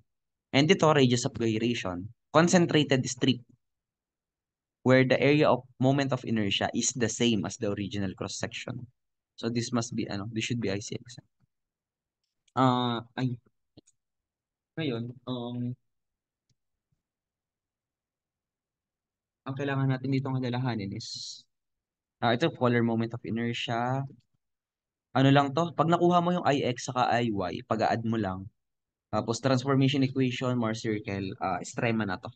And ito, radius of gyration, concentrated strip, where the area of moment of inertia is the same as the original cross-section. So, this must be, this should be ICX. Ay, ngayon, ang kailangan natin dito ng alalahanin is, ito, polar moment of inertia. Ano lang to? Pag nakuha mo yung IX saka IY, pag-add mo lang. Tapos transformation equation, more circle, strema na to.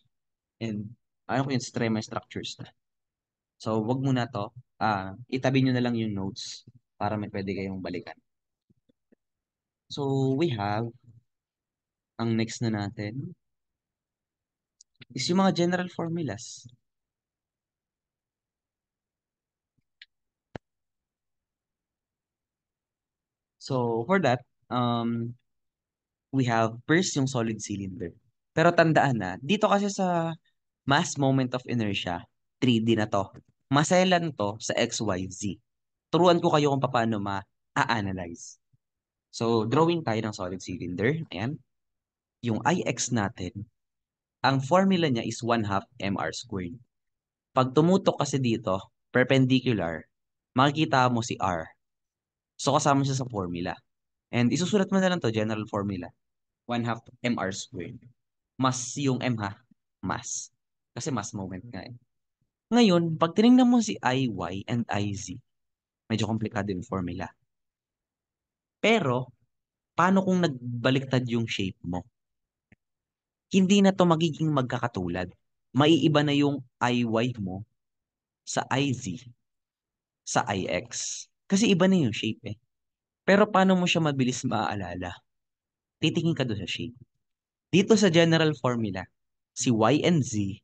And ano ko yung strema structures na. So, wag mo na to. Itabi nyo na lang yung notes para may pwede kayong balikan. So, we have, ang next na natin, is yung mga general formulas. So, for that, we have first yung solid cylinder. Pero tandaan na, dito kasi sa mass moment of inertia, 3D na to. Maselan to sa XYZ. Turuan ko kayo kung paano ma-analyze. So, drawing tayo ng solid cylinder. Ayan. Yung IX natin, ang formula niya is 1/2 mr squared. Pag tumutok kasi dito, perpendicular, makikita mo si R. So, kasama siya sa formula. And isusulat mo na lang to, general formula. 1/2 mr squared. Mas yung m ha, mass. Kasi mass moment nga eh. Ngayon, pag tinignan mo si IY and IZ, medyo komplikado yung formula. Pero, paano kung nagbaliktad yung shape mo? Hindi na to magiging magkakatulad. Maiiba na yung IY mo sa IZ, sa IX. Kasi iba na yung shape eh. Pero paano mo siya mabilis maaalala? Titingin ka doon sa shape. Dito sa general formula, si Y and Z,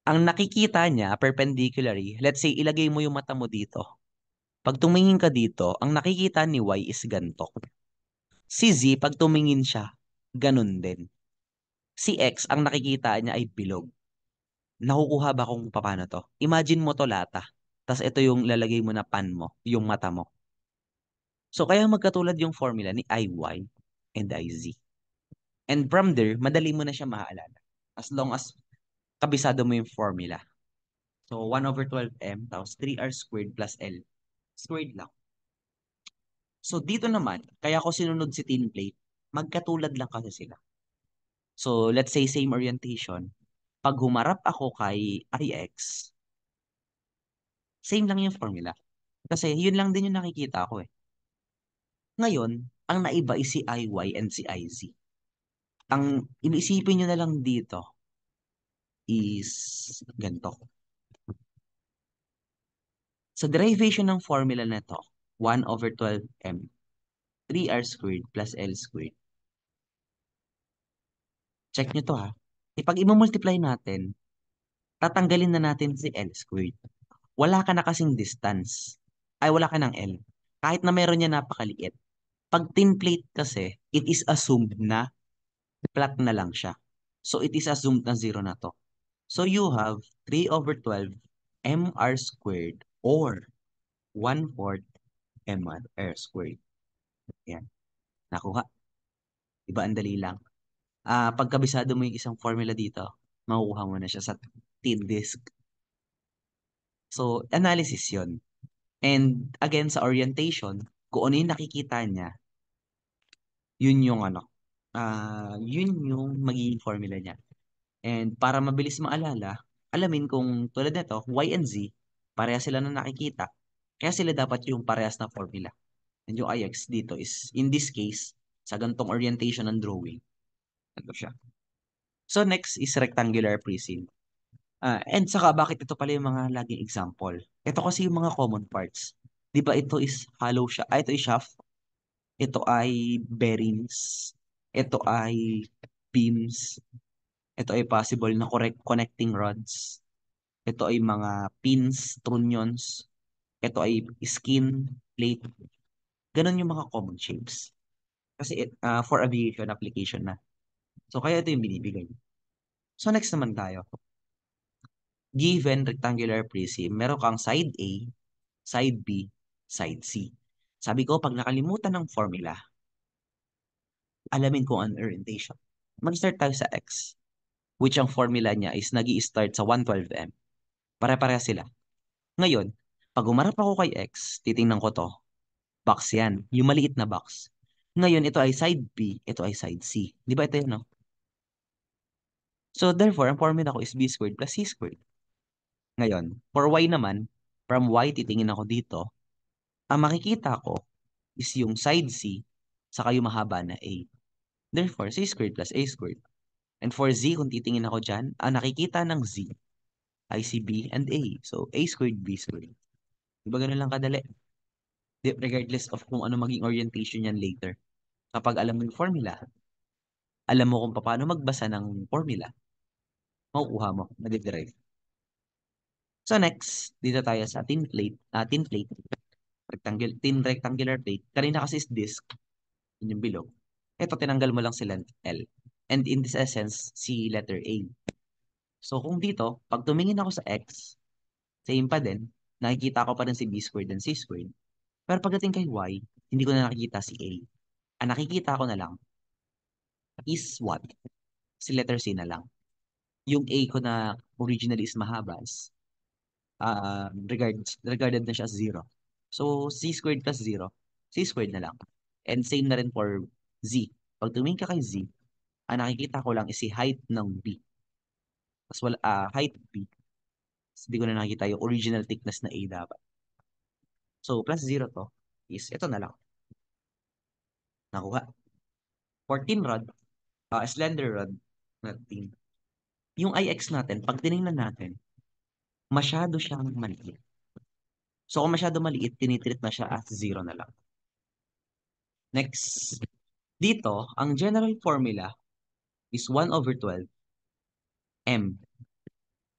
ang nakikita niya perpendiculary, let's say ilagay mo yung mata mo dito. Pag tumingin ka dito, ang nakikita ni Y is ganito. Si Z, pag tumingin siya, ganun din. Si X, ang nakikita niya ay bilog. Nakukuha ba kung paano to? Imagine mo to lata. Tapos ito yung lalagay mo na pan mo, yung mata mo. So kaya magkatulad yung formula ni IY and IZ. And from there, madali mo na siya maaalala. As long as kabisado mo yung formula. So 1/12m tapos 3r squared plus L squared lang. So dito naman, kaya ko sinunod si tin plate, magkatulad lang kasi sila. So let's say same orientation. Pag humarap ako kay IX, same lang yung formula. Kasi yun lang din yung nakikita ko eh. Ngayon, ang naiba is si IY and si IZ. Ang iniisipin nyo na lang dito is ganito. Sa derivation ng formula na to, 1/12m, 3r squared plus L squared. Check nyo to ha. Pag i-multiply natin, tatanggalin na natin si L squared. Wala ka na kasing distance. Ay, wala ka ng L. Kahit na meron niya napakaliit. Pag tin plate kasi, it is assumed na flat na lang siya. So, it is assumed na zero na to. So, you have 3/12 mr squared or 1/4 mr squared. Yan. Nakuha. Diba, ang dali lang. Pagkabisado mo yung isang formula dito, makukuha mo na siya sa tin disk. So, analysis yon. And again, sa orientation, kung ano yung nakikita niya, yun yung yun yung magiging formula niya. And para mabilis maalala, alamin kung tulad nito, Y and Z, parehas sila na nakikita. Kaya sila dapat yung parehas na formula. And yung IX dito is, in this case, sa gantong orientation ng drawing, ito siya. So next is rectangular prism. And saka bakit ito pala yung mga laging example? Ito kasi yung mga common parts. Di ba ito is hollow siya? Ito is shaft. Ito ay bearings. Ito ay beams. Ito ay possible na correct connecting rods. Ito ay mga pins, trunnions. Ito ay skin, plate. Ganon yung mga common shapes. Kasi for aviation application na. So kaya ito yung binibigay. So next naman tayo. Given rectangular prism, meron kang side A, side B, side C. Sabi ko, pag nakalimutan ng formula, alamin kung ano orientation. Mag-start tayo sa X, which ang formula niya is nag start sa 112m. Pare-pareha sila. Ngayon, pag umarap ako kay X, titingnan ko to. Box yan. Yung maliit na box. Ngayon, ito ay side B, ito ay side C. Di ba ito yun, no? So, therefore, ang formula ko is B squared plus C squared. Ngayon, for Y naman, from Y, titingin ako dito. Ang makikita ko is yung side C, saka yung mahaba na A. Therefore, C squared plus A squared. And for Z, kung titingin ako dyan, ang nakikita ng Z ay si B and A. So, A squared, B squared. Diba ganun lang kadali? Regardless of kung ano maging orientation yan later. Kapag alam mo yung formula, alam mo kung paano magbasa ng formula, makukuha mo, nade-derive. So next, dito tayo sa tin plate, rectangular plate. Kanina kasi is disk, yun yung below. Ito, tinanggal mo lang si length L. And in this essence, si letter A. So kung dito, pag tumingin ako sa X, same pa din, nakikita ko pa rin si B squared and C squared. Pero pagdating kay Y, hindi ko na nakikita si A. Ang nakikita ko na lang is what? Si letter C na lang. Yung A ko na originally is mahaba is regarded na siya as 0. So, C squared plus 0. C squared na lang. And same na rin for Z. Pag tumingin ka kay Z, ang nakikita ko lang is si height ng B. Tapos wala, height B. Tapos hindi ko na nakikita yung original thickness na A dapat. So, plus 0 to is ito na lang. Nakuha. 14 rod, slender rod natin. Yung IX natin, pag tinignan natin, masyado siyang maliit. So, kung masyado maliit, tinitreat na siya as 0 na lang. Next, dito, ang general formula is 1 over 12 m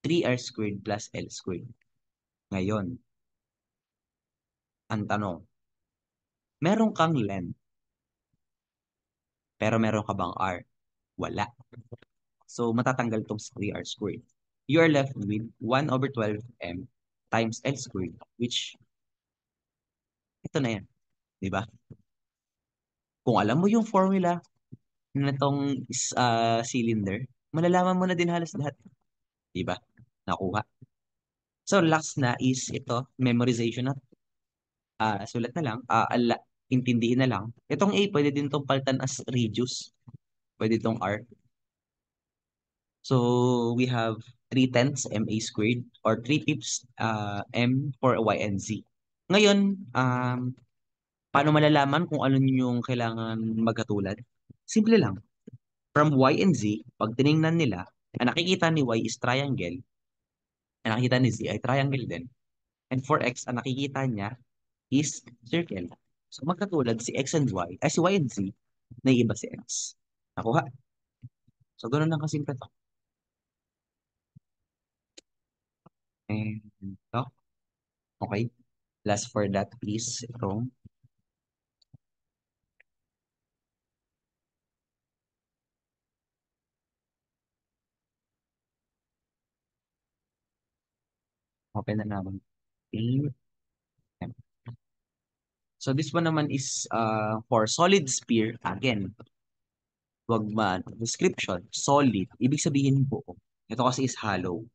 3r squared plus L squared. Ngayon, ang tanong, meron kang length, pero meron ka bang r? Wala. So, matatanggal itong 3r squared. You are left with 1 over 12m times L squared, which, ito na yan. Di ba? Kung alam mo yung formula na itong cylinder, malalaman mo na din halos lahat. Di ba? Nakuha. So, last na is ito, memorization na. Sulat na lang. Intindihin na lang. Itong A, pwede din itong palitan as radius. Pwede itong R. So, we have 3/10 MA squared or 3/5 M for Y and Z. Ngayon, paano malalaman kung ano yung kailangan magkatulad? Simple lang. From Y and Z, pag tinignan nila, ang nakikita ni Y is triangle, ang nakikita ni Z ay triangle din. And for X, ang nakikita niya is circle. So magkatulad si X and Y, ay si Y and Z, naiiba si X. Nakuha. So ganun lang kasimple to. And to. Okay. Last for that is itong open na naman. Okay. So this one naman is for solid sphere. Again, wag man. Description, solid. Ibig sabihin buo. Ito kasi is hollow.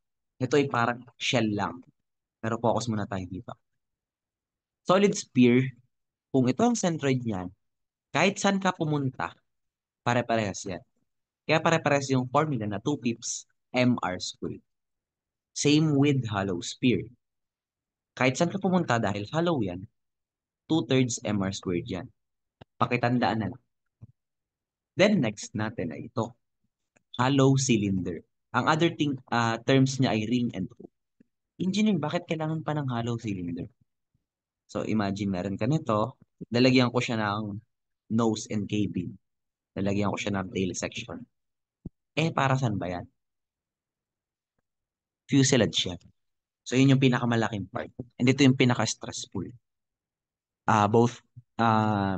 Ito ay parang shell lang. Pero focus muna tayo dito. Solid sphere, kung ito ang centroid niyan, kahit saan ka pumunta, pare-parehas yan. Kaya pare-parehas yung formula na 2 pips mr squared. Same with hollow sphere. Kahit saan ka pumunta dahil hollow yan, 2/3 mr squared yan. Pakitandaan na lang. Then next natin ay ito, hollow cylinder. Ang other terms niya ay ring and hoop. Engineer, bakit kailangan pa ng hollow cylinder? So imagine meron ka nito, lalagyan ko siya ng nose and cabin. Lalagyan ko siya ng tail section. Para saan ba yan? Fuselage siya. So yun yung pinakamalaking part. And ito yung pinaka-stressful. Both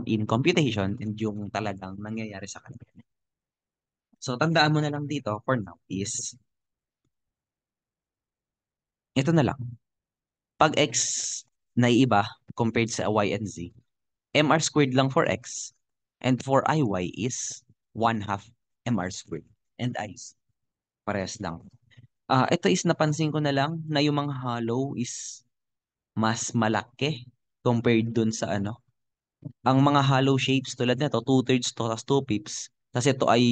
in computation and yung talagang nangyayari sa kanila. So tandaan mo na lang dito for now is ito na lang. Pag x naiiba compared sa y and z, mr squared lang for x and for iy is 1/2 mr squared and i's. Parehas lang. Ito is napansin ko na lang na yung mga hollow is mas malaki compared dun sa ano. Ang mga hollow shapes tulad nito, 2/3 to, tas 2 pips. Tapos ito ay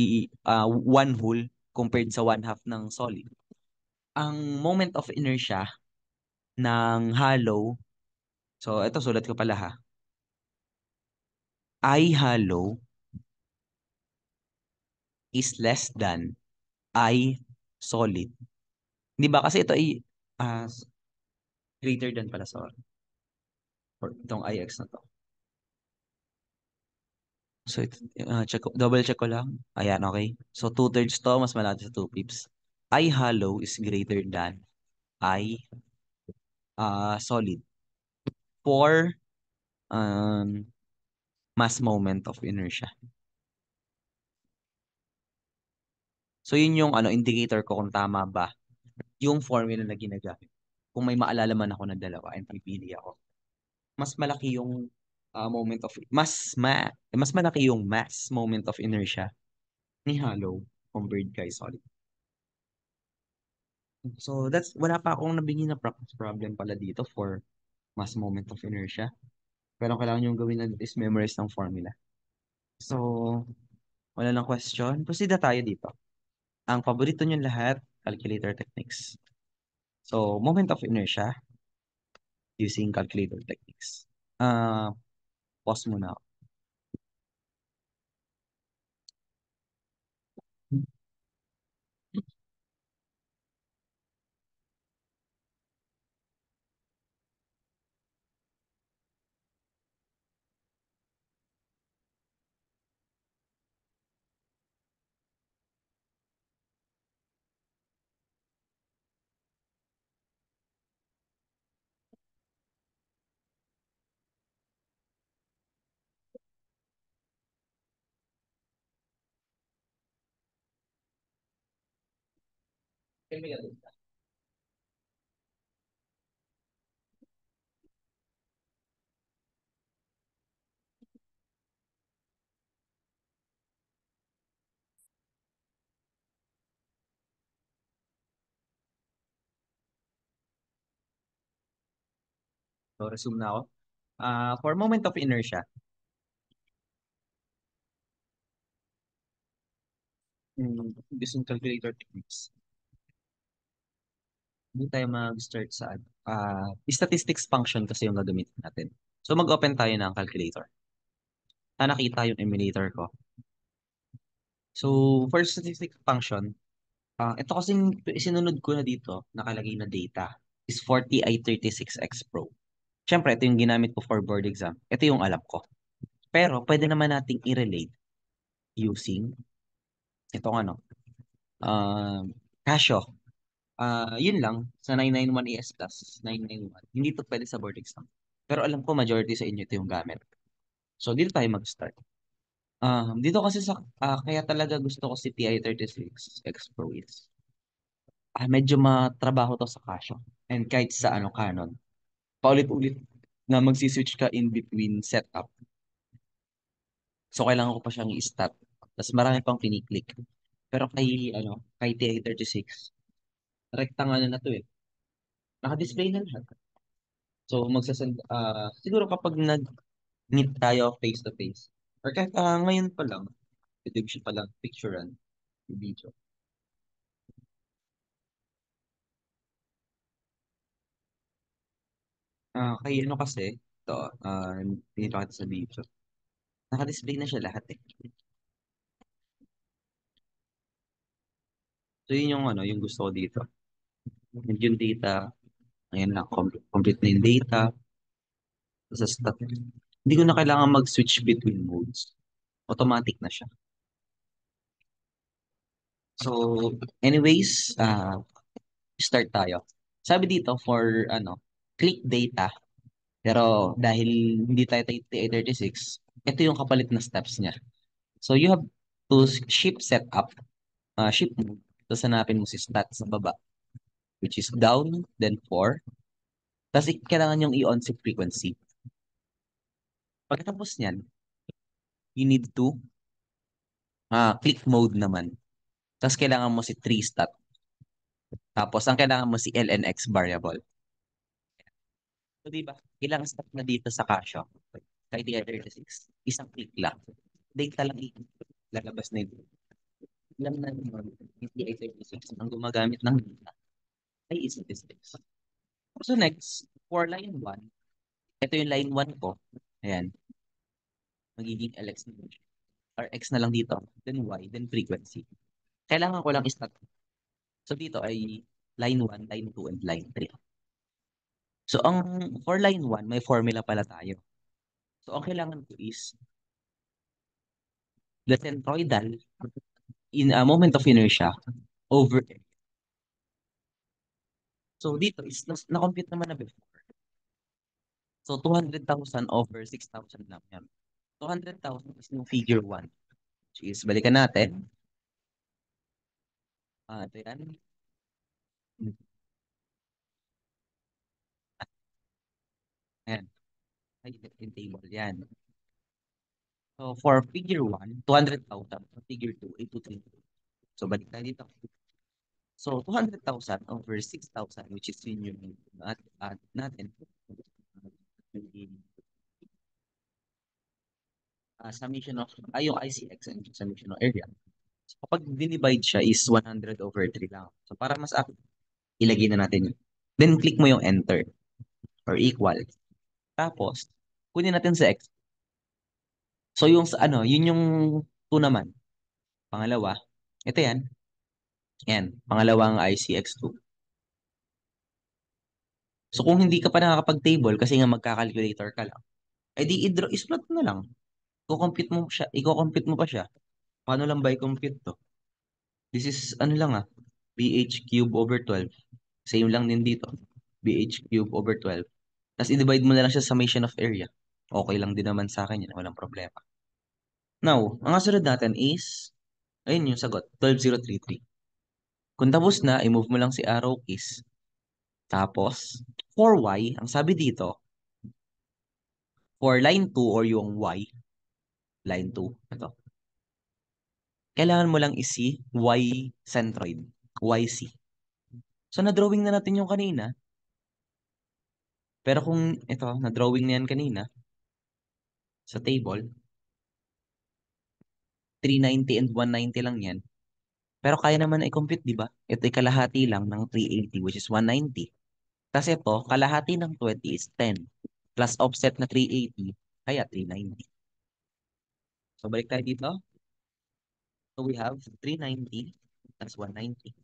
one whole compared sa 1/2 ng solid. Ang moment of inertia ng hollow, so ito sulat ko pala ha, I hollow is less than I solid. Di ba? Kasi ito ay ah, greater than pala, sorry. For itong IX na to. So, double check ko lang. Ayan, okay. So, 2/3 to, mas malaki sa 2 pips. I hollow is greater than I solid for um, mass moment of inertia. So, yun yung indicator ko kung tama ba yung formula na ginagamit. Kung may maalala man ako na dalawa and pipili ako. Mas malaki yung moment of, mas malaki yung mass moment of inertia ni hollow compared kay solid. So, wala pa akong nabigyan na practice problem pala dito for mass moment of inertia. Pero ang kailangan nyo gawin lang is memorize ng formula. So, wala lang question. Proceed na tayo dito. Ang paborito nyo lahat, calculator techniques. So, moment of inertia using calculator techniques. Ah, pause muna ako. So, resume na ako. For moment of inertia, using calculator techniques, hindi tayo mag-start sa statistics function kasi yung gagamitin natin. So, mag-open tayo ng calculator. Nakita yung emulator ko. So, for statistics function, ito kasing sinunod ko na dito, nakalagay na data, is 40i36X Pro. Siyempre, ito yung ginamit ko for board exam. Ito yung alam ko. Pero, pwede naman nating i-relate using itong Casio. Yun lang, sa 991 ES Plus, 991. Hindi to pwede sa board exam. Pero alam ko, majority sa inyo ito yung gamit. So, dito tayo mag-start. Dito kasi kaya talaga gusto ko si TI-36X Pro is, medyo matrabaho to sa Casio. And kahit sa Canon, paulit-ulit na magsiswitch ka in between setup. So, kailangan ko pa siyang i-stop. Tapos marami pang piniklik. Pero kay TI-36, rectang na to eh. Naka-display na lahat. So, siguro kapag nag-meet tayo face to face, or kahit ngayon pa lang, pwede siya pa lang picturean, video. Kay kasi, ito, pinipakita sa video. Naka-display na siya lahat eh. So, yun yung yung gusto ko dito. And yung data, ayan na, complete na yung data. Sa stat. Hindi ko na kailangan mag-switch between modes. Automatic na siya. So, anyways, start tayo. Sabi dito for click data. Pero dahil hindi tayo TI-36, ito yung kapalit na steps niya. So, you have to ship setup, ship mode. Tapos hanapin mo si stats sa baba, which is down, then 4. Tapos kailangan yung i-on si frequency. Pagkatapos niyan, you need to click mode naman. Tapos kailangan mo si 3 stat. Tapos ang kailangan mo si LNX variable. So, di ba? Ilang stat na dito sa Casio? Kay TI-36. Isang click lang. Data lang lalabas na yun. Alam na naman, yung TI-36 ang gumagamit ng data ay statistics. So next, for line 1, ito yung line 1 ko. Ayan, magiging LX na siya. Or X na lang dito. Then Y, then frequency. Kailangan ko lang stat. So dito ay line 1, line 2, and line 3. So for line 1, may formula pala tayo. So ang kailangan ko is the centroidal in a moment of inertia over. So dito is na-compute naman na before. So 200,000 over 6,000 lang yan. 200,000 is yung figure 1. Which is, balikan natin. Ito yan. Ayan. Ay, yung table yan. So for figure 1, 200,000. For figure 2, 823. So balik tayo dito. So 200,000 over 6,000, which is yun yung natin. summation of, yung ICX and summation of area. So, kapag dinivide siya is 100 over 3 lang. So, para mas ilagay na natin yun. Then, click mo yung enter or equal. Tapos, kunin natin sa X. So, yung sa ano, yun yung 2 naman. Pangalawa, ito yan. Yan, pangalawang ICX2. So, kung hindi ka pa nakakapag-table kasi nga magka-calculator ka lang, edi i-draw, islot mo na lang. I-compute mo pa siya. Paano lang ba i-compute to? This is, ano lang BH cube over 12. Same lang din dito. BH cube over 12. Tapos i-divide mo na lang siya sa summation of area. Okay lang din naman sa akin yan. Walang problema. Now, ang kasunod natin is, ayun yung sagot, 12033. Kung tapos na, i-move mo lang si arrow keys. Tapos, for y, ang sabi dito, for line 2 or yung y, line 2, ito, kailangan mo lang isi y centroid, YC. So, na-drawing na natin yung kanina. Pero kung ito, na-drawing na yan kanina sa table, 390 and 190 lang yan. Pero kaya naman na i-compute, di ba? Ito ay kalahati lang ng 380, which is 190. Tapos ito, kalahati ng 20 is 10. Plus offset na 380, kaya 390. So, balik tayo dito. So, we have 390 plus 190.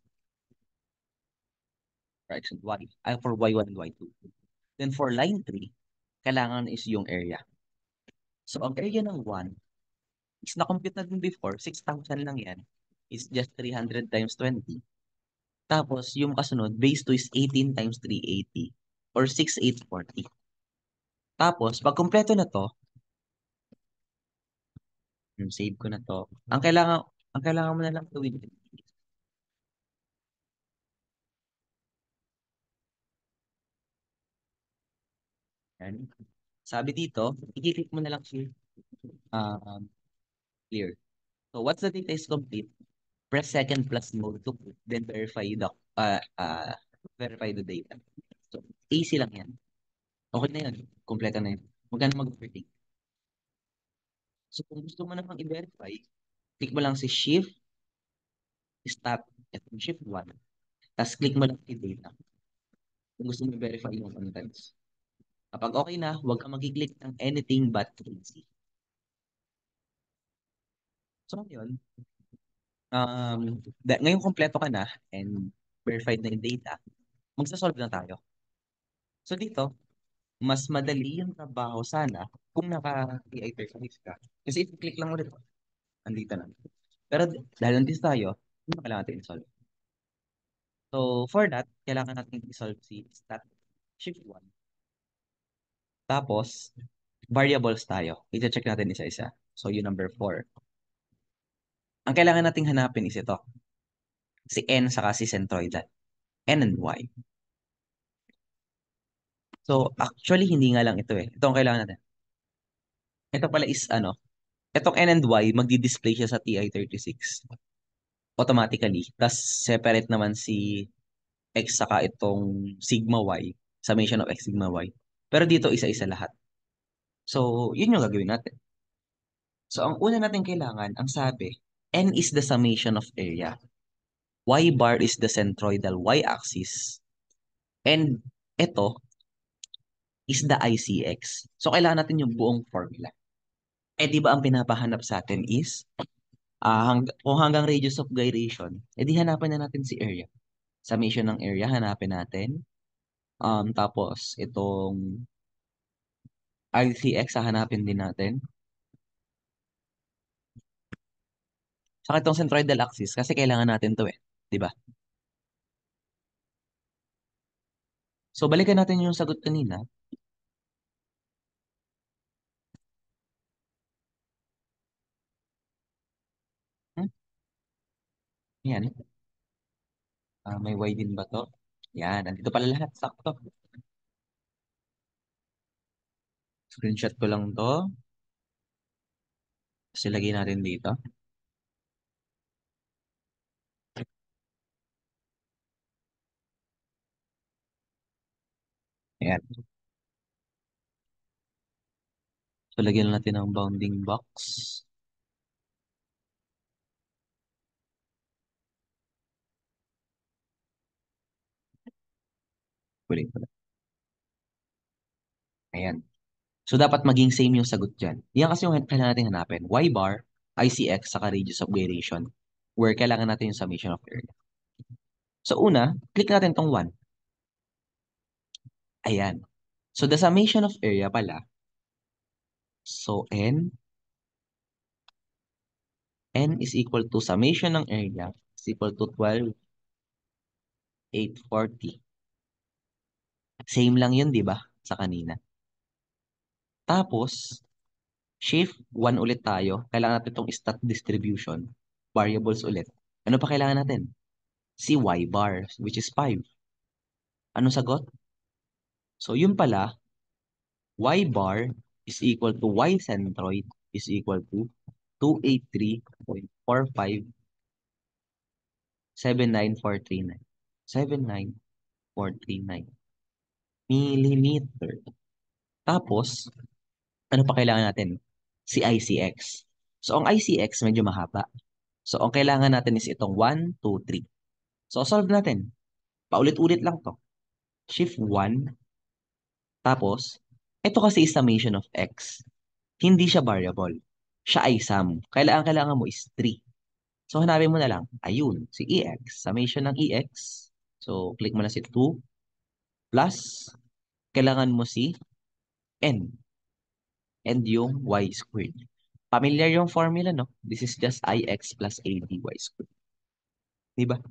Correction, y. For y1 and y2. Then for line 3, kailangan is yung area. So, ang area ng 1 is na-compute na din before, 6,000 lang yan. Is just 300 times 20. Tapos, yung kasunod, base 2 is 18 times 380 or 6,840. Tapos, pag kumpleto na to, save ko na to. Ang kailangan mo na lang gawin. Yan. Sabi dito, i-click mo na lang siya. Um, clear. So, once the data is complete, press second plus mode to then verify the data. So, easy lang yan. Okay na yun. Kompleto na yun. Huwag ka na mag-overthink. So, kung gusto mo namang i-verify, click mo lang si Shift, Start, at Shift 1. Tapos click mo lang si data. Kung gusto mo i-verify yung contents. Kapag okay na, huwag ka mag-click ng anything but easy. So, yun. Ngayon kompleto ka na and verified na yung data, magsasolve na tayo. So, dito, mas madali yung trabaho sana kung naka-AI interface ka. Kasi if click lang ulit, andito na. Pero dahil nandito tayo, hindi na kailangan natin i-solve. So, for that, kailangan natin i-solve si stat shift 1. Tapos, variables tayo. I-check natin isa-isa. So, yung number 4. Ang kailangan nating hanapin is ito. Si n saka si centroidal. N and y. So, actually, hindi nga lang ito eh. Ito ang kailangan natin. Ito pala is ano, itong N and Y, magdi-display siya sa TI-36 automatically. Tapos separate naman si X saka itong sigma Y, summation of X sigma Y. Pero dito isa-isa lahat. So, yun yung gagawin natin. So, ang una natin kailangan, ang sabi, N is the summation of area. Y bar is the centroidal Y-axis. And ito is the ICX. So, kailangan natin yung buong formula. Eh, di ba ang pinapahanap sa atin is kung hanggang radius of gyration, edi hanapan na natin si area. Summation ng area, hanapin natin. Tapos, itong RCX, hahanapin din natin. Saka itong centroidal axis, kasi kailangan natin to eh. Di ba? So, balikan natin yung sagot kanina. Hmm? Yan. May Y din ba to? Yan. Nandito pala lahat. Sakto. Screenshot ko lang to. Kasi lagay natin dito. Ayan. So, lagyan natin ng bounding box. Kulit ko na. Ayan. So, dapat maging same yung sagot dyan. Yan kasi yung kailangan natin hanapin. Y bar, ICX, saka radius of gyration. Where kailangan natin yung summation of area. So, una, click natin tong 1. Ayan. So, the summation of area pala. So, N is equal to summation ng area is equal to 12,840. Same lang yun, di ba? Sa kanina. Tapos, shift 1 ulit tayo. Kailangan natin itong stat distribution. Variables ulit. Ano pa kailangan natin? Si Y bar, which is 5. Anong sagot? So, yun pala, Y bar is equal to Y centroid is equal to 283.45 79439 millimeter. Tapos, ano pa kailangan natin? Si ICX. So, ang ICX medyo mahaba. So, ang kailangan natin is itong 1, 2, 3. So, solve natin. Paulit-ulit lang to. Shift 1. Tapos, ito kasi is summation of x. Hindi siya variable. Siya ay sum. Kailangan mo is 3. So, hanapin mo na lang. Ayun, si EX. Summation ng EX. So, click mo na si 2 plus, kailangan mo si N. And yung Y squared. Familiar yung formula, no? This is just IX plus ADY squared. Diba?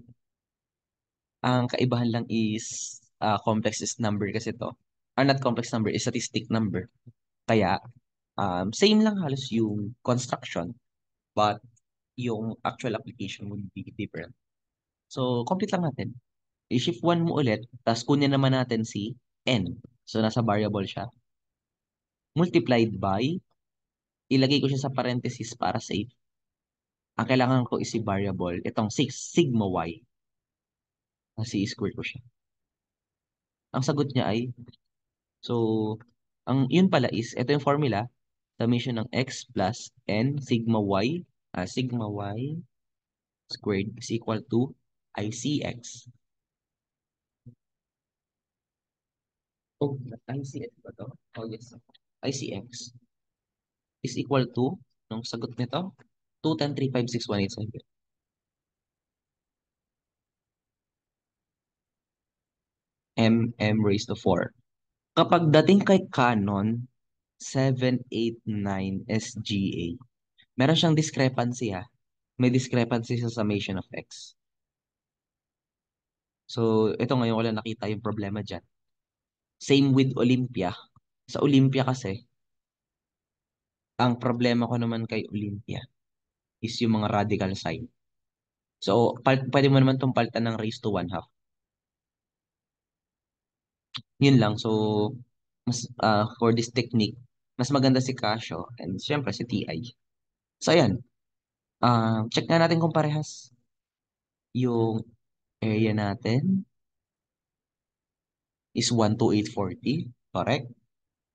Ang kaibahan lang is complex is number kasi to. Or not complex number, is statistic number. Kaya, same lang halos yung construction, but yung actual application would be different. So, complete lang natin. I-shift 1 mo ulit, tapos kunin naman natin si N. So, nasa variable siya. Multiplied by, ilagay ko siya sa parenthesis para safe. Ang kailangan ko is si variable, itong 6, sigma y. Kasi i-square ko siya. Ang sagot niya ay, so, yun pala is, ito yung formula, summation ng x plus n sigma y squared is equal to ICX. Oh, ICX ba to? Oh, yes. ICX is equal to, nung sagot nito, 210,356,187. raised to 4. Kapag dating kay Canon 789 SGA, meron siyang discrepancy ha. May discrepancy sa summation of x. So, ito ngayon ko lang nakita yung problema dyan. Same with Olympia. Sa Olympia kasi, ang problema ko naman kay Olympia is yung mga radical sign. So, pwede mo naman itong palitan ng raised to 1/2. Yun lang. So, for this technique, mas maganda si Casio and syempre si TI. So, ayan. Check na natin kung parehas. Yung area natin is 12840. Correct.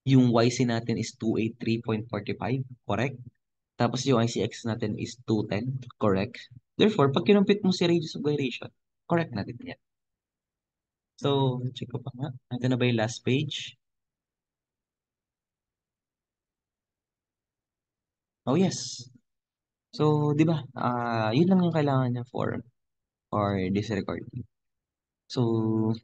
Yung YC natin is 283.45. Correct. Tapos yung ICX natin is 210. Correct. Therefore, pag kinumpit mo si radius of gyration, correct natin yan. So, check ko pa nga. Ito na ba yung last page? Oh, yes. So, di ba? Yun lang yung kailangan niya for this recording. So,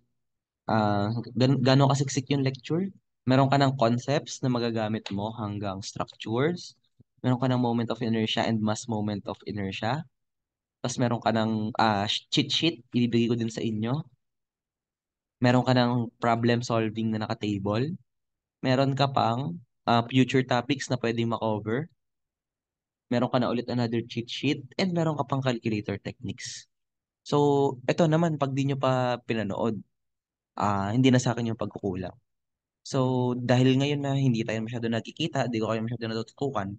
gano'n kasiksik yung lecture? Meron ka ng concepts na magagamit mo hanggang structures. Meron ka ng moment of inertia and mass moment of inertia. Tapos meron ka ng cheat sheet, ibibigay ko din sa inyo. Meron ka ng problem solving na naka-table. Meron ka pang future topics na pwedeng makover. Meron ka na ulit another cheat sheet. And meron ka pang calculator techniques. So, ito naman, pag di nyo pa pinanood, hindi na sa akin yung pagkukulang. So, dahil ngayon na hindi tayo masyado nagkikita, di ko kayo masyado natututukan,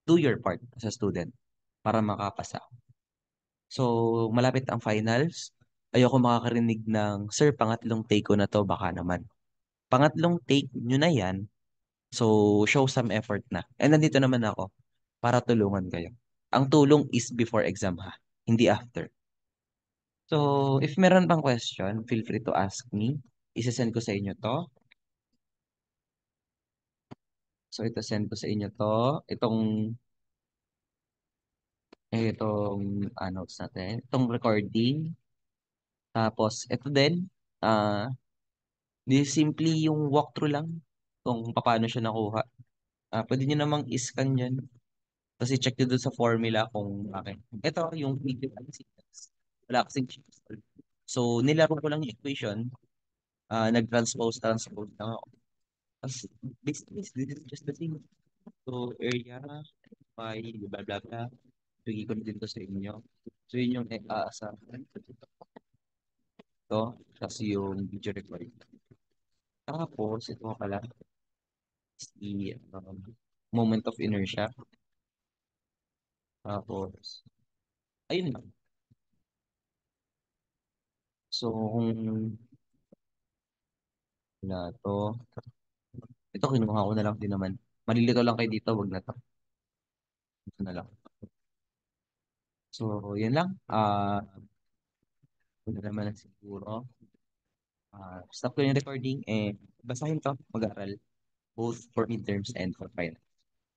do your part as a student para makapasa. So, malapit ang finals. Ayoko makakarinig ng, Sir, pangatlong take ko na to, baka naman. Pangatlong take nyo na yan, So, show some effort na. And nandito naman ako para tulungan kayo. Ang tulong is before exam ha, hindi after. So, if meron pang question, feel free to ask me. Isasend ko sa inyo to. So, ito send ko sa inyo to. Itong, natin. Itong recording. Tapos, ito din. This simply yung walkthrough lang kung paano siya nakuha. Pwede nyo namang i-scan yan. Tapos i-check nyo dun sa formula kung bakit. Ito yung video analysis. Wala kasing chips. So, nilaro ko lang yung equation. Transpose lang ako. Tapos, basically, this is just the thing. So, area, pi, blah, blah, blah. Bigay ko na din to sa inyo. So, yun yung aasahan. Ito, tapos yung video recording. Tapos, ito nga pala, si moment of inertia. Tapos, ayun lang. So, kung na to, ito kinuha ko na lang din naman. Malilito lang kayo dito, wag na to. Ito na lang. So, yun lang. Ito na naman na siguro. Stop ko yung recording. Basahin to, mag-aaral. Both for midterms and for final.